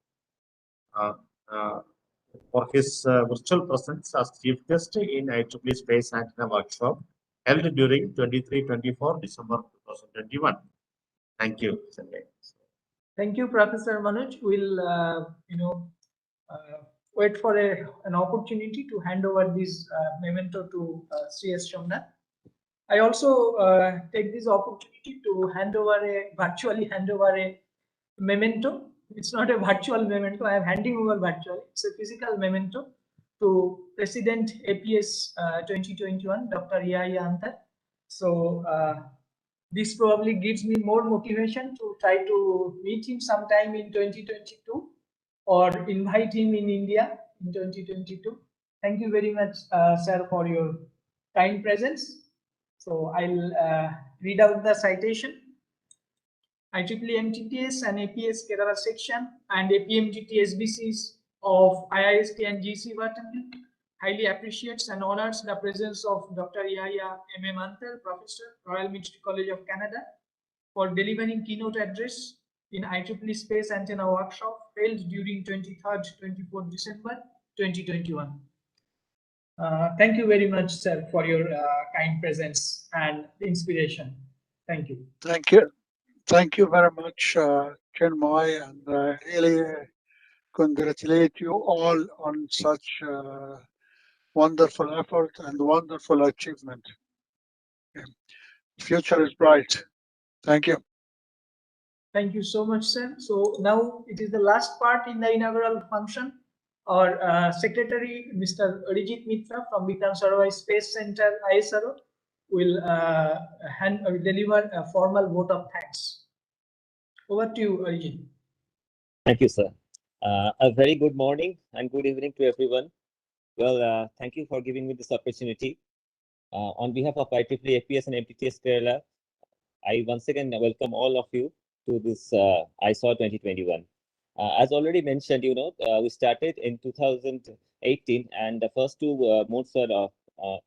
for his virtual presence as chief guest in IEEE Space Antenna Workshop held during 23-24 December 2021. Thank you, Sanjay. Thank you, Professor Manoj. We'll, wait for an opportunity to hand over this memento to C.S. Somnath. I also take this opportunity to virtually hand over a memento. It's not a virtual memento. I am handing over virtually. It's a physical memento to President APS 2021, Dr. Ieee Antar. So this probably gives me more motivation to try to meet him sometime in 2022 or invite him in India in 2022. Thank you very much, sir, for your kind presence. So I'll read out the citation. IEEE MTTS and APS Kerala section and APMGT SBCs of IIST and GC-Wattenhill highly appreciates and honors the presence of Dr. Ieee M.M. Antar, Professor, Royal Military College of Canada, for delivering keynote address in IEEE Space Antenna Workshop held during 23rd-24th December 2021. Thank you very much, sir, for your kind presence and inspiration. Thank you. Thank you. Thank you very much, Chinmoy, and really congratulate you all on such wonderful effort and wonderful achievement. Future is bright. Thank you. Thank you so much, sir. So now it is the last part in the inaugural function. Our Secretary, Mr. Arijit Mitra from Vikram Sarabhai Space Center, ISRO, will deliver a formal vote of thanks. Over to you, Arijit. Thank you, sir. A very good morning and good evening to everyone. Well, thank you for giving me this opportunity. On behalf of IEEE APS and MTTS Kerala, I once again welcome all of you to this ISAW 2021. As already mentioned, we started in 2018, and the first two months were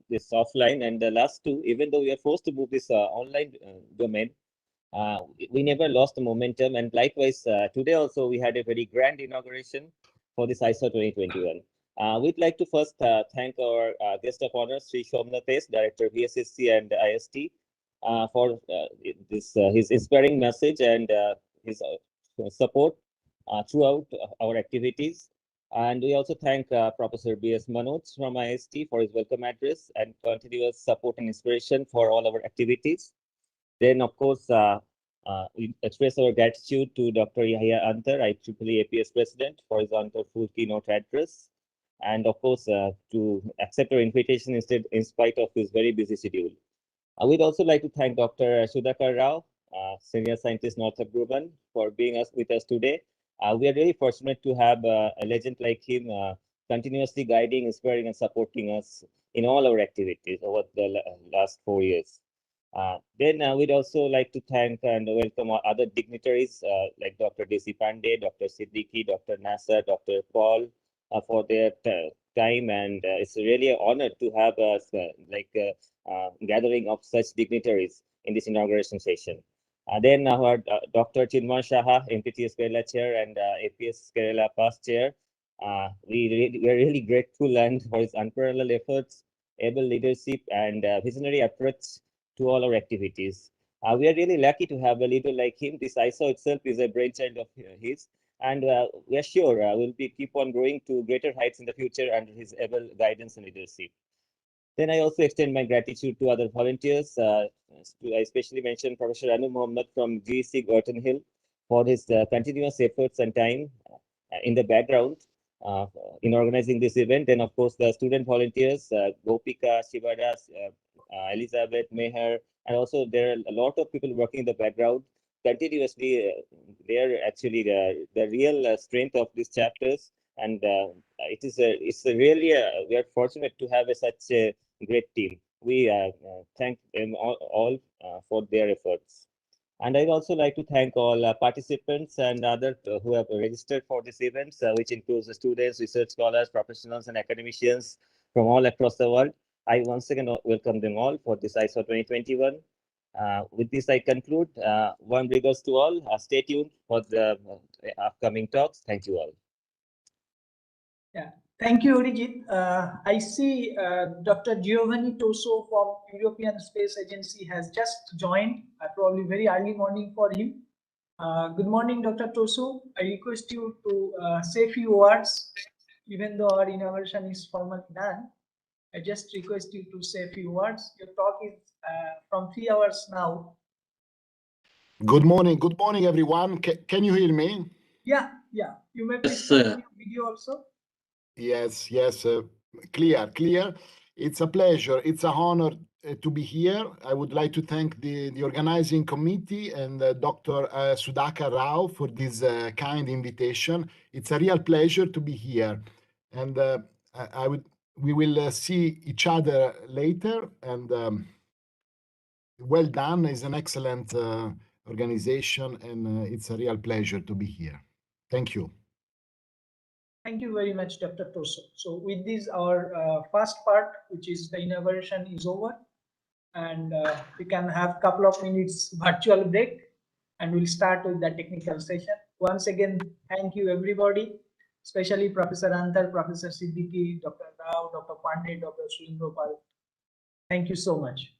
this offline, and the last two, even though we are forced to move this online domain, we never lost the momentum. And likewise, today also we had a very grand inauguration for this ISAW 2021. We'd like to first thank our guest of honor, Sri Somnath, Director VSSC and IST, for his inspiring message and his support throughout our activities. And we also thank Professor B.S. Manoj from IST for his welcome address and continuous support and inspiration for all our activities. Then, of course, we express our gratitude to Dr. Ieee Antar, IEEE APS President, for his wonderful keynote address. And of course, to accept our invitation in spite of his very busy schedule. We'd also like to thank Dr. Sudhakar Rao, Senior Scientist, Northrop Grumman, for being with us today. We are really fortunate to have a legend like him continuously guiding, inspiring, and supporting us in all our activities over the last 4 years. Then we'd also like to thank and welcome our other dignitaries like Dr. D.C. Pandey, Dr. Siddiqui, Dr. Nasir, Dr. Paul, for their time, and it's really an honor to have us gathering of such dignitaries in this inauguration session. Then our Dr. Chinmoy Saha, MTTS Kerala Chair and APS Kerala Past Chair. We are really grateful and for his unparalleled efforts, able leadership, and visionary approach to all our activities. We are really lucky to have a leader like him. This ISAW itself is a brainchild of his. And we are sure we'll keep on growing to greater heights in the future under his able guidance and leadership. Then I also extend my gratitude to other volunteers. I especially mention Professor Anu Mohammed from GC Wattenhill for his continuous efforts and time in the background in organizing this event. And of course, the student volunteers, Gopika, Shivadas, Elizabeth, Meher, and also there are a lot of people working in the background continuously. They are actually the real strength of these chapters, and it's really we are fortunate to have such a great team. We thank them all for their efforts. And I'd also like to thank all participants and others who have registered for this event, which includes the students, research scholars, professionals, and academicians from all across the world. I once again welcome them all for this ISAW 2021. With this, I conclude. Warm regards to all. Stay tuned for the upcoming talks. Thank you all. Yeah, thank you, Arijit. I see Dr. Giovanni Toso from European Space Agency has just joined, probably very early morning for him. Good morning, Dr. Toso. I request you to say a few words, even though our inauguration is formally done. I just request you to say a few words. Your talk is from 3 hours now. Good morning, everyone. Can you hear me? Yeah. You may please turn on your video also. Yes, clear. It's a pleasure. It's an honor to be here. I would like to thank the organizing committee and Dr. Sudhakar Rao for this kind invitation. It's a real pleasure to be here, and we will see each other later. And well done is an excellent organization, and it's a real pleasure to be here. Thank you. Thank you very much, Dr. Toso. So with this, our first part, which is the inauguration, is over. And we can have a couple of minutes virtual break, and we'll start with the technical session. Once again, thank you everybody, especially Professor Antar, Professor Siddiqui, Dr. Rao, Dr. Pandey, Dr. Surendra Pal. Thank you so much.